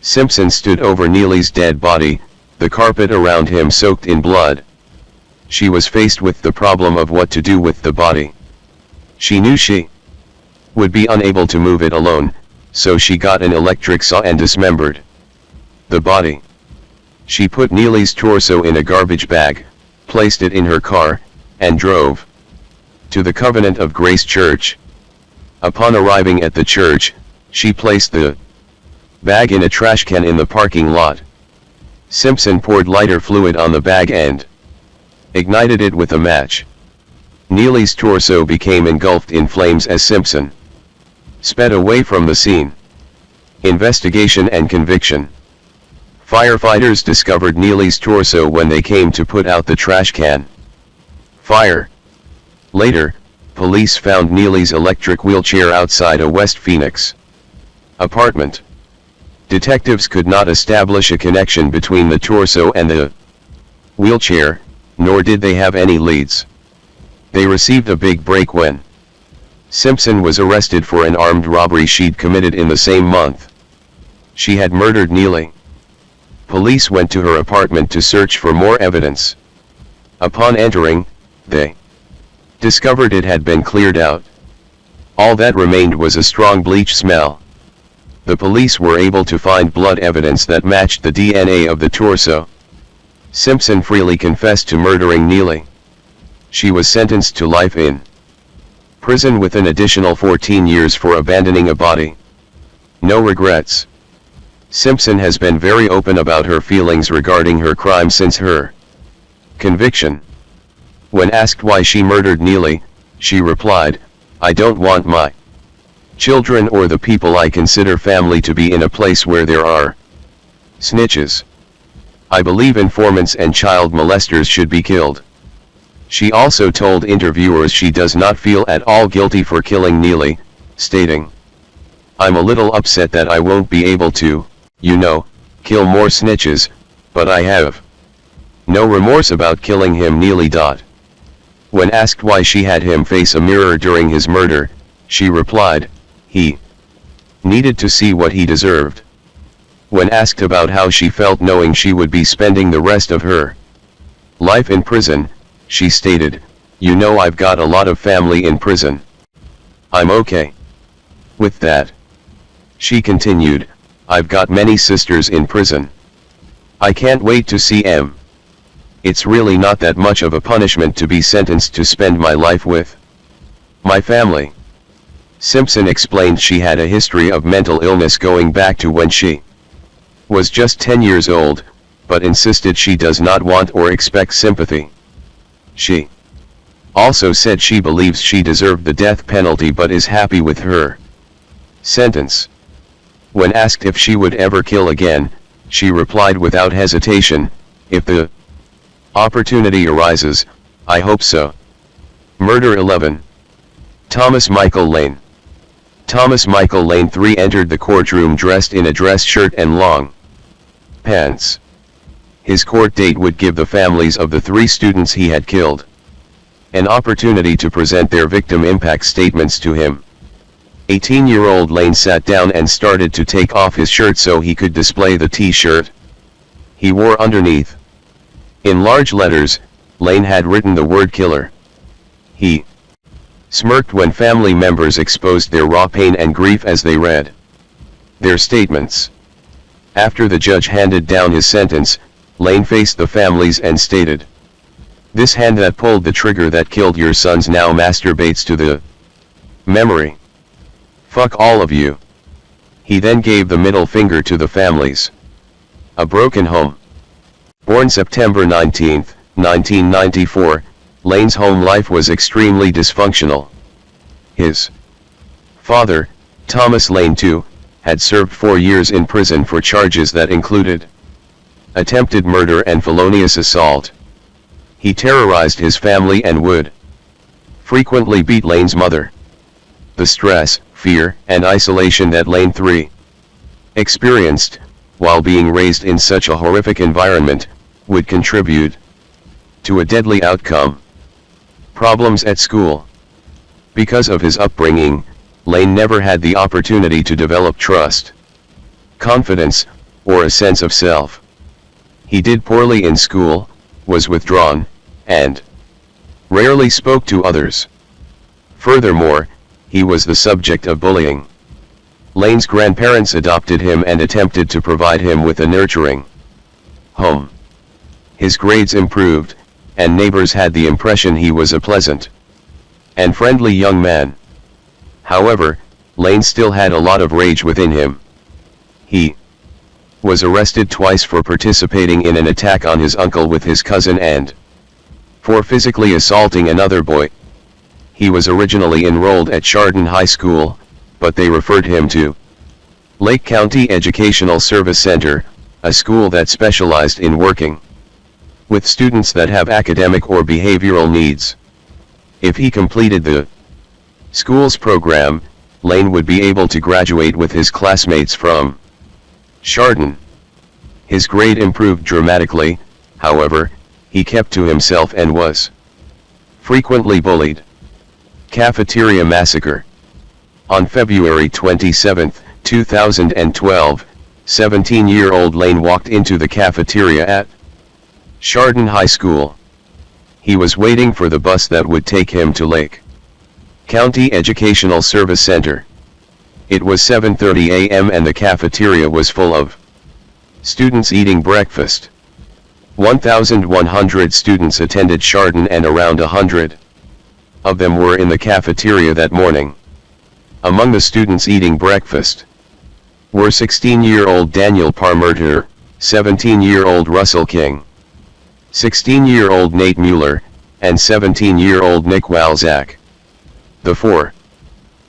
Simpson stood over Neely's dead body, the carpet around him soaked in blood. She was faced with the problem of what to do with the body. She knew she would be unable to move it alone, so she got an electric saw and dismembered the body. She put Neely's torso in a garbage bag, placed it in her car, and drove to the Covenant of Grace Church. Upon arriving at the church, she placed the bag in a trash can in the parking lot. Simpson poured lighter fluid on the bag and ignited it with a match. Neely's torso became engulfed in flames as Simpson sped away from the scene. Investigation and conviction. Firefighters discovered Neely's torso when they came to put out the trash can fire. Later, police found Neely's electric wheelchair outside a West Phoenix apartment. Detectives could not establish a connection between the torso and the wheelchair, nor did they have any leads. They received a big break when Simpson was arrested for an armed robbery she'd committed in the same month. She had murdered Neely. Police went to her apartment to search for more evidence. Upon entering, they discovered it had been cleared out. All that remained was a strong bleach smell. The police were able to find blood evidence that matched the DNA of the torso. Simpson freely confessed to murdering Neely. She was sentenced to life in prison with an additional 14 years for abandoning a body. No regrets. Simpson has been very open about her feelings regarding her crime since her conviction. When asked why she murdered Neely, she replied, "I don't want my children or the people I consider family to be in a place where there are snitches. I believe informants and child molesters should be killed." She also told interviewers she does not feel at all guilty for killing Neely, stating, "I'm a little upset that I won't be able to, kill more snitches, but I have no remorse about killing him." Neely. When asked why she had him face a mirror during his murder, she replied, "He needed to see what he deserved." When asked about how she felt knowing she would be spending the rest of her life in prison, she stated, "I've got a lot of family in prison. I'm okay with that." She continued, "I've got many sisters in prison. I can't wait to see them. It's really not that much of a punishment to be sentenced to spend my life with my family." Simpson explained she had a history of mental illness going back to when she was just 10 years old, but insisted she does not want or expect sympathy. She also said she believes she deserved the death penalty but is happy with her sentence. When asked if she would ever kill again, she replied without hesitation, "If the opportunity arises, I hope so." Murder 11. Thomas Michael Lane. Thomas Michael Lane III entered the courtroom dressed in a dress shirt and long pants. His court date would give the families of the 3 students he had killed an opportunity to present their victim impact statements to him. 18-year-old Lane sat down and started to take off his shirt so he could display the t-shirt he wore underneath. In large letters, Lane had written the word killer. He smirked when family members exposed their raw pain and grief as they read their statements. After the judge handed down his sentence, Lane faced the families and stated, "This hand that pulled the trigger that killed your sons now masturbates to the memory. Fuck all of you." He then gave the middle finger to the families. A broken home. Born September 19, 1994, Lane's home life was extremely dysfunctional. His father, Thomas Lane II, had served 4 years in prison for charges that included attempted murder and felonious assault. He terrorized his family and would frequently beat Lane's mother. The stress, fear, and isolation that Lane III experienced, while being raised in such a horrific environment, would contribute to a deadly outcome. Problems at school. Because of his upbringing, Lane never had the opportunity to develop trust, confidence, or a sense of self. He did poorly in school, was withdrawn, and rarely spoke to others. Furthermore, he was the subject of bullying. Lane's grandparents adopted him and attempted to provide him with a nurturing home. His grades improved, and neighbors had the impression he was a pleasant and friendly young man. However, Lane still had a lot of rage within him. He was arrested twice for participating in an attack on his uncle with his cousin and for physically assaulting another boy. He was originally enrolled at Chardon High School, but they referred him to Lake County Educational Service Center, a school that specialized in working with students that have academic or behavioral needs. If he completed the school's program, Lane would be able to graduate with his classmates from Chardon. His grade improved dramatically, however, he kept to himself and was frequently bullied. Cafeteria Massacre. On February 27, 2012, 17-year-old Lane walked into the cafeteria at Chardon High School. He was waiting for the bus that would take him to Lake County Educational Service Center. It was 7:30 a.m. and the cafeteria was full of students eating breakfast. 1,100 students attended Chardon and around 100 of them were in the cafeteria that morning. Among the students eating breakfast were 16-year-old Daniel Parmerter, 17-year-old Russell King, 16-year-old Nate Mueller, and 17-year-old Nick Walzak. The four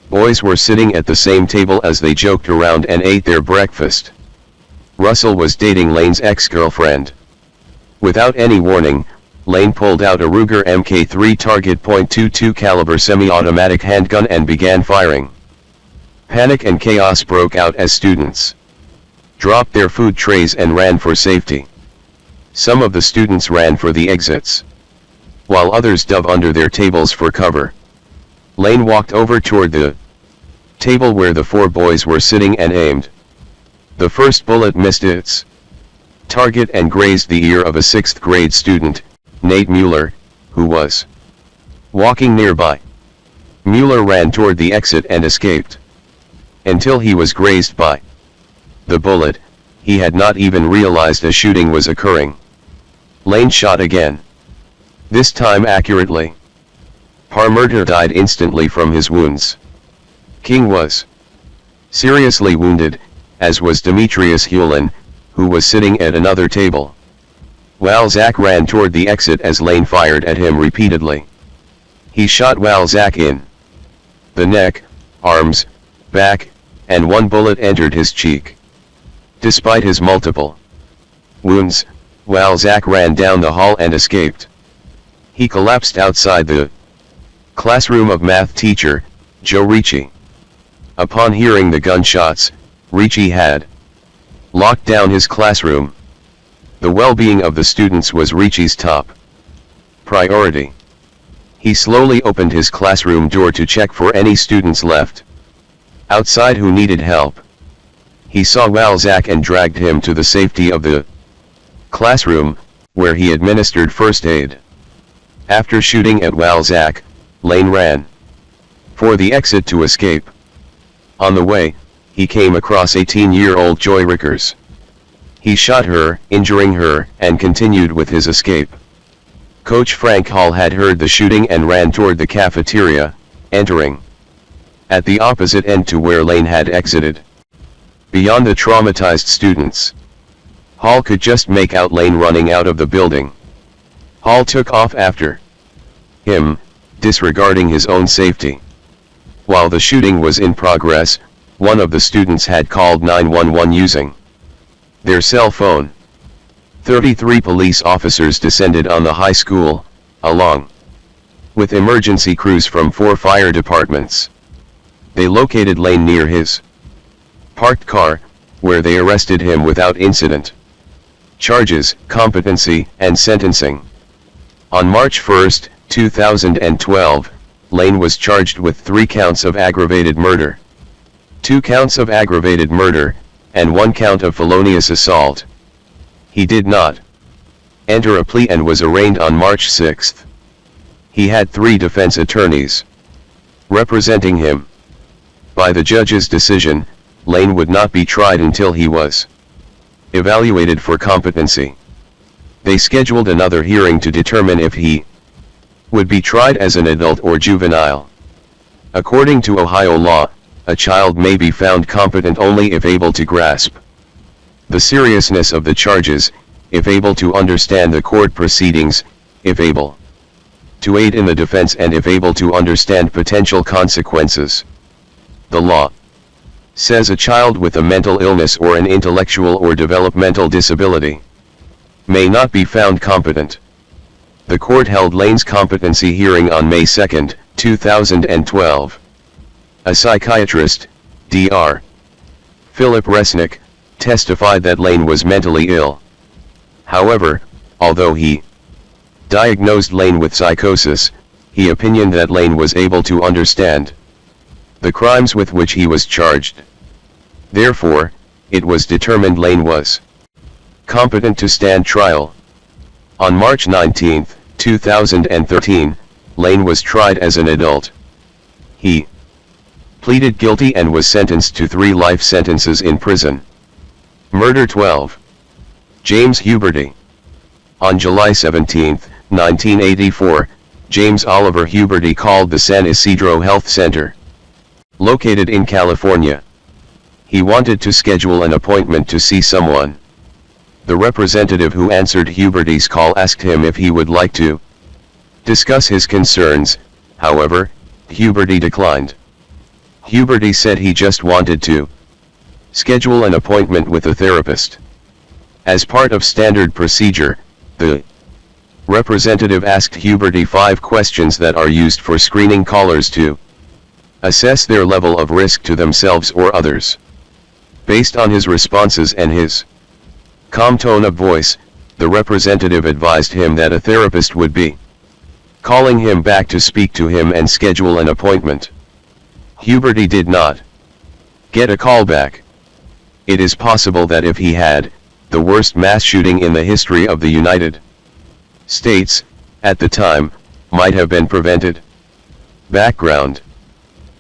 boys were sitting at the same table as they joked around and ate their breakfast. Russell was dating Lane's ex-girlfriend. Without any warning, Lane pulled out a Ruger Mk3 target .22 caliber semi-automatic handgun and began firing. Panic and chaos broke out as students dropped their food trays and ran for safety. Some of the students ran for the exits, while others dove under their tables for cover. Lane walked over toward the table where the four boys were sitting and aimed. The first bullet missed its target and grazed the ear of a 6th grade student, Nate Mueller, who was walking nearby. Mueller ran toward the exit and escaped. Until he was grazed by the bullet, he had not even realized a shooting was occurring. Lane shot again, this time accurately. Parmerter died instantly from his wounds. King was seriously wounded, as was Demetrius Hewlin, who was sitting at another table. Walzak ran toward the exit as Lane fired at him repeatedly. He shot Walzak in the neck, arms, back, and one bullet entered his cheek. Despite his multiple wounds, Walzak ran down the hall and escaped. He collapsed outside the classroom of math teacher, Joe Ricci. Upon hearing the gunshots, Ricci had locked down his classroom. The well-being of the students was Ricci's top priority. He slowly opened his classroom door to check for any students left outside who needed help. He saw Walzak and dragged him to the safety of the classroom, where he administered first aid. After shooting at Walzak, Lane ran for the exit to escape. On the way, he came across 18-year-old Joy Rickers. He shot her, injuring her, and continued with his escape. Coach Frank Hall had heard the shooting and ran toward the cafeteria, entering at the opposite end to where Lane had exited. Beyond the traumatized students, Hall could just make out Lane running out of the building. Hall took off after him, disregarding his own safety. While the shooting was in progress, one of the students had called 911 using their cell phone. 33 police officers descended on the high school, along with emergency crews from 4 fire departments. They located Lane near his parked car, where they arrested him without incident. Charges, competency, and sentencing. On March 1, 2012, Lane was charged with 3 counts of aggravated murder, 2 counts of aggravated murder, and 1 count of felonious assault. He did not enter a plea and was arraigned on March 6. He had 3 defense attorneys representing him. By the judge's decision, Lane would not be tried until he was evaluated for competency. They scheduled another hearing to determine if he would be tried as an adult or juvenile. According to Ohio law, a child may be found competent only if able to grasp the seriousness of the charges, if able to understand the court proceedings, if able to aid in the defense, and if able to understand potential consequences. The law says a child with a mental illness or an intellectual or developmental disability may not be found competent. The court held Lane's competency hearing on May 2, 2012. A psychiatrist, Dr. Philip Resnick, testified that Lane was mentally ill. However, although he diagnosed Lane with psychosis, he opined that Lane was able to understand the crimes with which he was charged. Therefore, it was determined Lane was competent to stand trial. On March 19, 2013, Lane was tried as an adult. He pleaded guilty and was sentenced to 3 life sentences in prison. Murder 12. James Huberty. On July 17, 1984, James Oliver Huberty called the San Isidro Health Center, located in California. He wanted to schedule an appointment to see someone. The representative who answered Huberty's call asked him if he would like to discuss his concerns. However, Huberty declined. Huberty said he just wanted to schedule an appointment with a therapist. As part of standard procedure, the representative asked Huberty 5 questions that are used for screening callers to assess their level of risk to themselves or others. Based on his responses and his calm tone of voice, the representative advised him that a therapist would be calling him back to speak to him and schedule an appointment. Huberty did not get a call back. It is possible that if he had, the worst mass shooting in the history of the United States, at the time, might have been prevented. Background.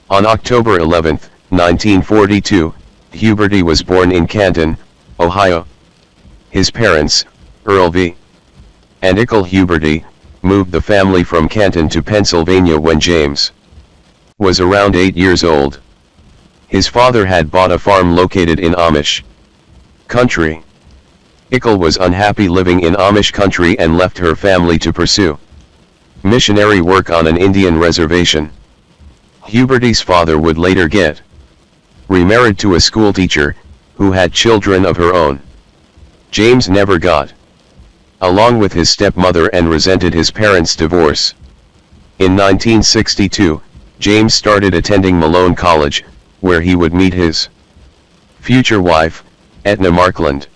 On October 11, 1942, Huberty was born in Canton, Ohio. His parents, Earl V. and Ickle Huberty, moved the family from Canton to Pennsylvania when James was around 8 years old. His father had bought a farm located in Amish country. Ickle was unhappy living in Amish country and left her family to pursue missionary work on an Indian reservation. Huberty's father would later get remarried to a schoolteacher, who had children of her own. James never got along with his stepmother and resented his parents' divorce. In 1962, James started attending Malone College, where he would meet his future wife, Etna Markland.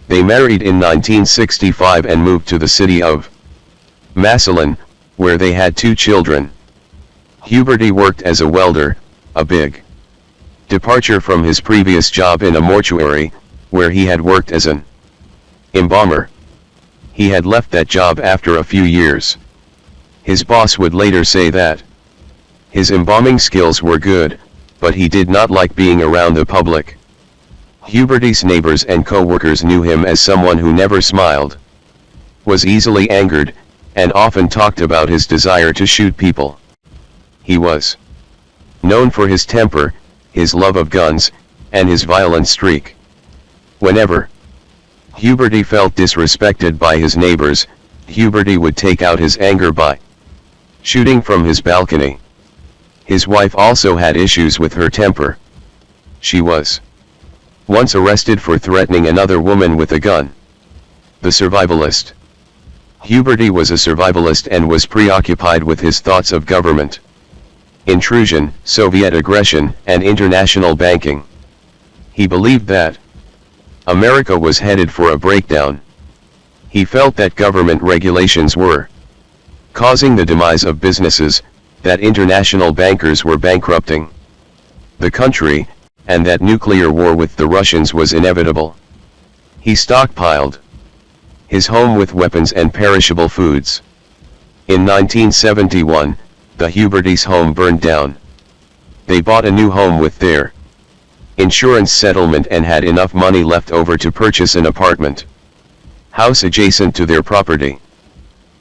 They married in 1965 and moved to the city of Massillon, where they had 2 children. Huberty worked as a welder, a big departure from his previous job in a mortuary, where he had worked as an embalmer. He had left that job after a few years. His boss would later say that his embalming skills were good, but he did not like being around the public. Huberty's neighbors and co-workers knew him as someone who never smiled, was easily angered, and often talked about his desire to shoot people. He was known for his temper, his love of guns, and his violent streak. Whenever Huberty felt disrespected by his neighbors, Huberty would take out his anger by shooting from his balcony. His wife also had issues with her temper. She was once arrested for threatening another woman with a gun. The survivalist. Huberty was a survivalist and was preoccupied with his thoughts of government intrusion, Soviet aggression, and international banking. He believed that America was headed for a breakdown. He felt that government regulations were causing the demise of businesses, that international bankers were bankrupting the country, and that nuclear war with the Russians was inevitable. He stockpiled his home with weapons and perishable foods. In 1971, the Huberty's home burned down. They bought a new home with their insurance settlement and had enough money left over to purchase an apartment house adjacent to their property.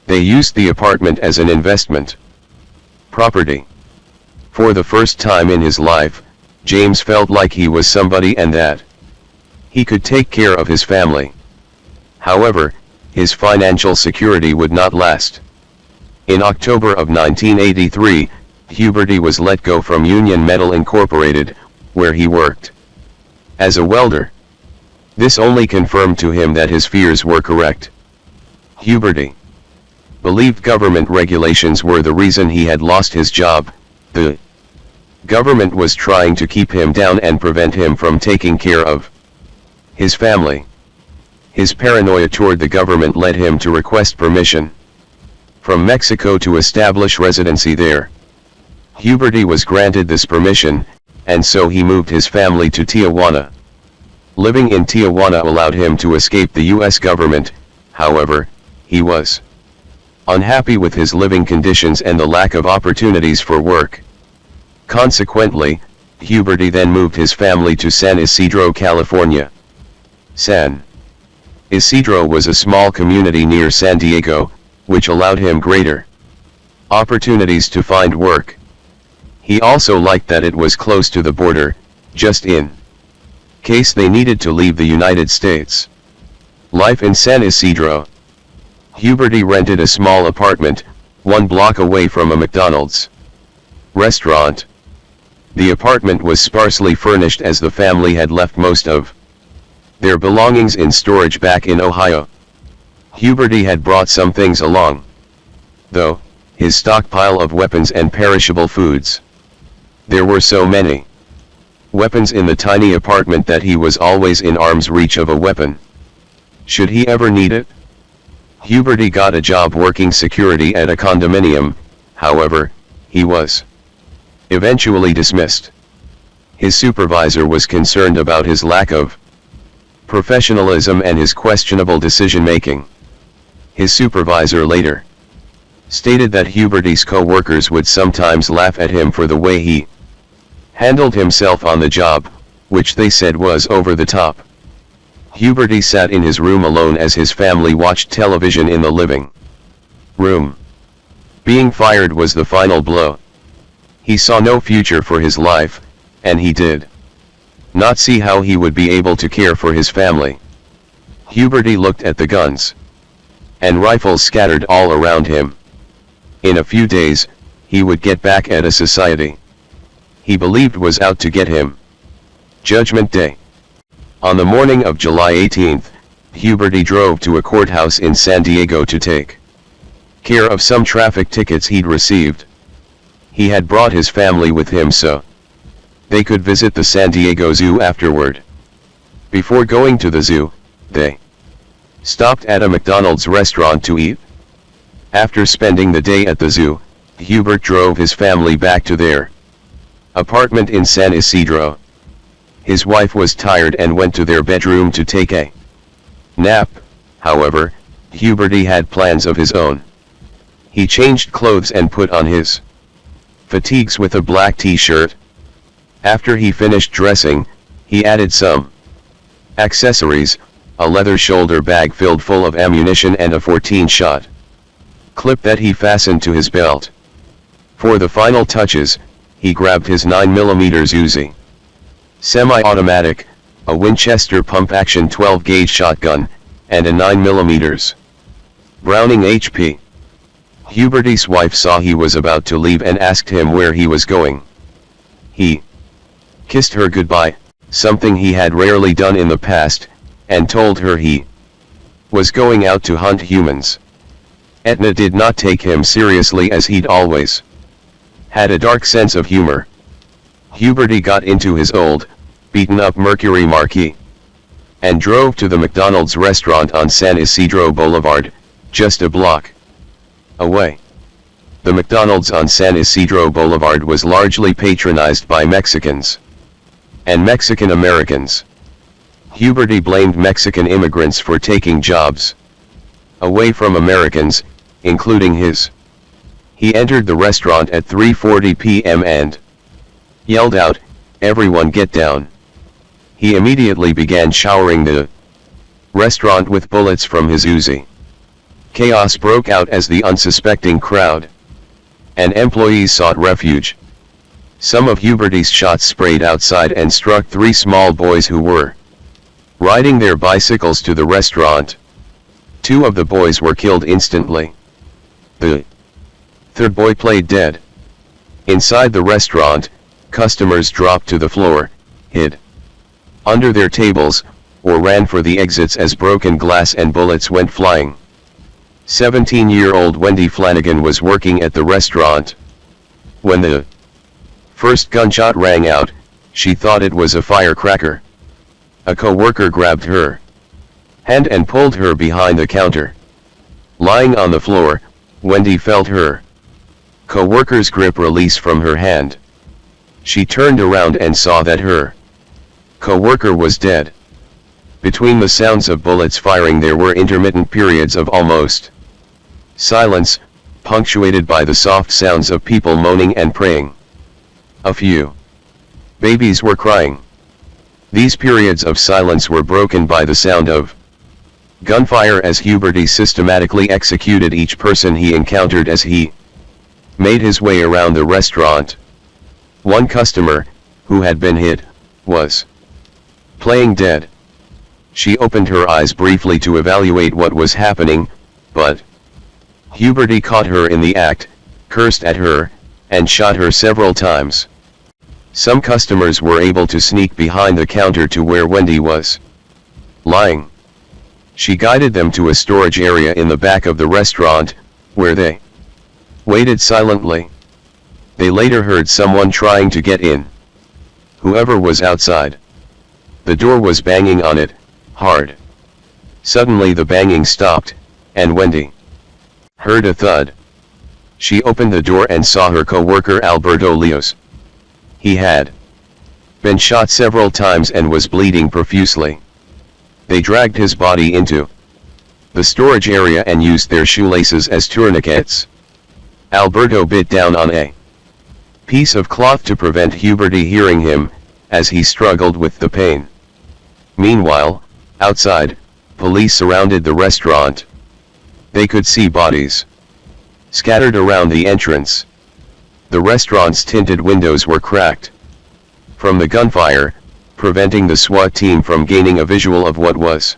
They used the apartment as an investment property. For the first time in his life, James felt like he was somebody and that he could take care of his family. However, his financial security would not last. In October of 1983, Huberty was let go from Union Metal Incorporated, where he worked as a welder. This only confirmed to him that his fears were correct. Huberty believed government regulations were the reason he had lost his job. The government was trying to keep him down and prevent him from taking care of his family. His paranoia toward the government led him to request permission from Mexico to establish residency there. Huberty was granted this permission, and so he moved his family to Tijuana. Living in Tijuana allowed him to escape the U.S. government. However, he was unhappy with his living conditions and the lack of opportunities for work. Consequently, Huberty then moved his family to San Isidro, California. San Isidro was a small community near San Diego, which allowed him greater opportunities to find work. He also liked that it was close to the border, just in case they needed to leave the United States. Life in San Isidro. Huberty rented a small apartment, 1 block away from a McDonald's restaurant. The apartment was sparsely furnished as the family had left most of their belongings in storage back in Ohio. Huberty had brought some things along, though, his stockpile of weapons and perishable foods. There were so many weapons in the tiny apartment that he was always in arm's reach of a weapon, should he ever need it. Huberty got a job working security at a condominium, however, he was eventually dismissed. His supervisor was concerned about his lack of professionalism and his questionable decision-making. His supervisor later stated that Huberty's co-workers would sometimes laugh at him for the way he handled himself on the job, which they said was over the top. Huberty sat in his room alone as his family watched television in the living room. Being fired was the final blow. He saw no future for his life, and he did not see how he would be able to care for his family. Huberty looked at the guns and rifles scattered all around him. In a few days, he would get back at a society he believed was out to get him. Judgment Day. On the morning of July 18th, Huberty drove to a courthouse in San Diego to take care of some traffic tickets he'd received. He had brought his family with him so they could visit the San Diego Zoo afterward. Before going to the zoo, they stopped at a McDonald's restaurant to eat. After spending the day at the zoo, Hubert drove his family back to their apartment in San Isidro. His wife was tired and went to their bedroom to take a nap. However, Huberty had plans of his own. He changed clothes and put on his fatigues with a black t-shirt. After he finished dressing, he added some accessories, a leather shoulder bag filled full of ammunition and a 14-shot clip that he fastened to his belt. For the final touches, he grabbed his 9mm Uzi semi-automatic, a Winchester pump-action 12-gauge shotgun, and a 9mm Browning HP. Huberty's wife saw he was about to leave and asked him where he was going. He kissed her goodbye, something he had rarely done in the past, and told her he was going out to hunt humans. Etna did not take him seriously as he'd always had a dark sense of humor. Huberty got into his old, beaten-up Mercury Marquis and drove to the McDonald's restaurant on San Isidro Boulevard, just a block away. The McDonald's on San Isidro Boulevard was largely patronized by Mexicans and Mexican Americans. Huberty blamed Mexican immigrants for taking jobs away from Americans, including his. He entered the restaurant at 3:40 p.m. and yelled out, "Everyone get down." He immediately began showering the restaurant with bullets from his Uzi. Chaos broke out as the unsuspecting crowd and employees sought refuge. Some of Huberty's shots sprayed outside and struck 3 small boys who were riding their bicycles to the restaurant. 2 of the boys were killed instantly. The third boy played dead. Inside the restaurant, customers dropped to the floor, hid under their tables, or ran for the exits as broken glass and bullets went flying. 17-year-old Wendy Flanagan was working at the restaurant. When the first gunshot rang out, she thought it was a firecracker. A co-worker grabbed her hand and pulled her behind the counter. Lying on the floor, Wendy felt her co-worker's grip release from her hand. She turned around and saw that her co-worker was dead. Between the sounds of bullets firing there were intermittent periods of almost silence, punctuated by the soft sounds of people moaning and praying. A few babies were crying. These periods of silence were broken by the sound of gunfire as Huberty systematically executed each person he encountered as he made his way around the restaurant. One customer, who had been hit, was playing dead. She opened her eyes briefly to evaluate what was happening, but Huberty caught her in the act, cursed at her, and shot her several times. Some customers were able to sneak behind the counter to where Wendy was lying. She guided them to a storage area in the back of the restaurant, where they waited silently. They later heard someone trying to get in. Whoever was outside the door was banging on it, hard. Suddenly the banging stopped, and Wendy heard a thud. She opened the door and saw her co-worker Alberto Leos. He had been shot several times and was bleeding profusely. They dragged his body into the storage area and used their shoelaces as tourniquets. Alberto bit down on a piece of cloth to prevent Huberty hearing him, as he struggled with the pain. Meanwhile, outside, police surrounded the restaurant. They could see bodies scattered around the entrance. The restaurant's tinted windows were cracked from the gunfire, preventing the SWAT team from gaining a visual of what was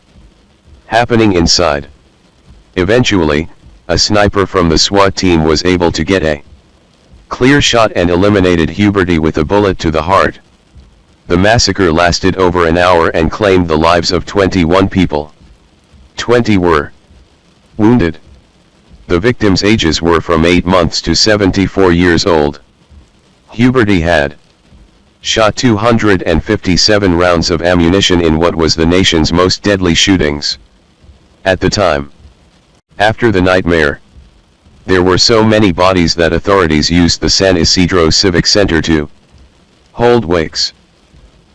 happening inside. Eventually, a sniper from the SWAT team was able to get a clear shot and eliminated Huberty with a bullet to the heart. The massacre lasted over an hour and claimed the lives of 21 people. 20 were wounded. The victims' ages were from 8 months to 74 years old. Huberty had shot 257 rounds of ammunition in what was the nation's most deadly shootings at the time. After the nightmare, there were so many bodies that authorities used the San Isidro Civic Center to hold wakes.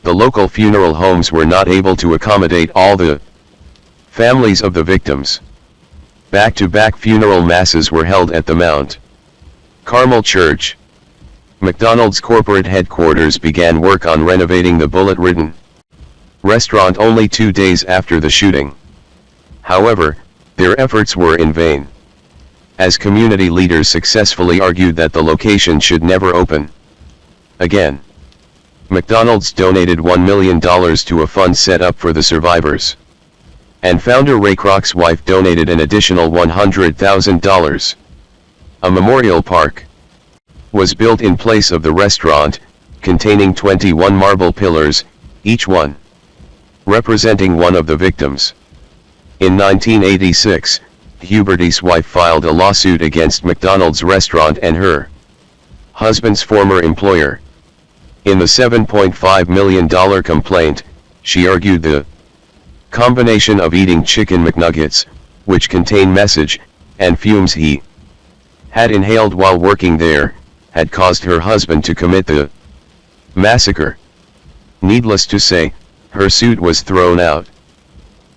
The local funeral homes were not able to accommodate all the families of the victims. Back-to-back funeral masses were held at the Mount Carmel Church. McDonald's corporate headquarters began work on renovating the bullet-ridden restaurant only 2 days after the shooting. However, their efforts were in vain, as community leaders successfully argued that the location should never open again. McDonald's donated $1 million to a fund set up for the survivors, and founder Ray Kroc's wife donated an additional $100,000. A memorial park was built in place of the restaurant, containing 21 marble pillars, each one representing one of the victims. In 1986, Huberty's wife filed a lawsuit against McDonald's restaurant and her husband's former employer. In the $7.5 million complaint, she argued the combination of eating chicken McNuggets, which contain message, and fumes he had inhaled while working there, had caused her husband to commit the massacre. Needless to say, her suit was thrown out.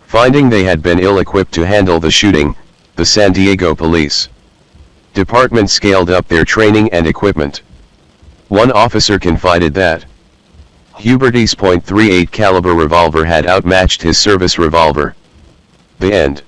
Finding they had been ill-equipped to handle the shooting, the San Diego Police Department scaled up their training and equipment. One officer confided that Huberty's .38 caliber revolver had outmatched his service revolver. The end.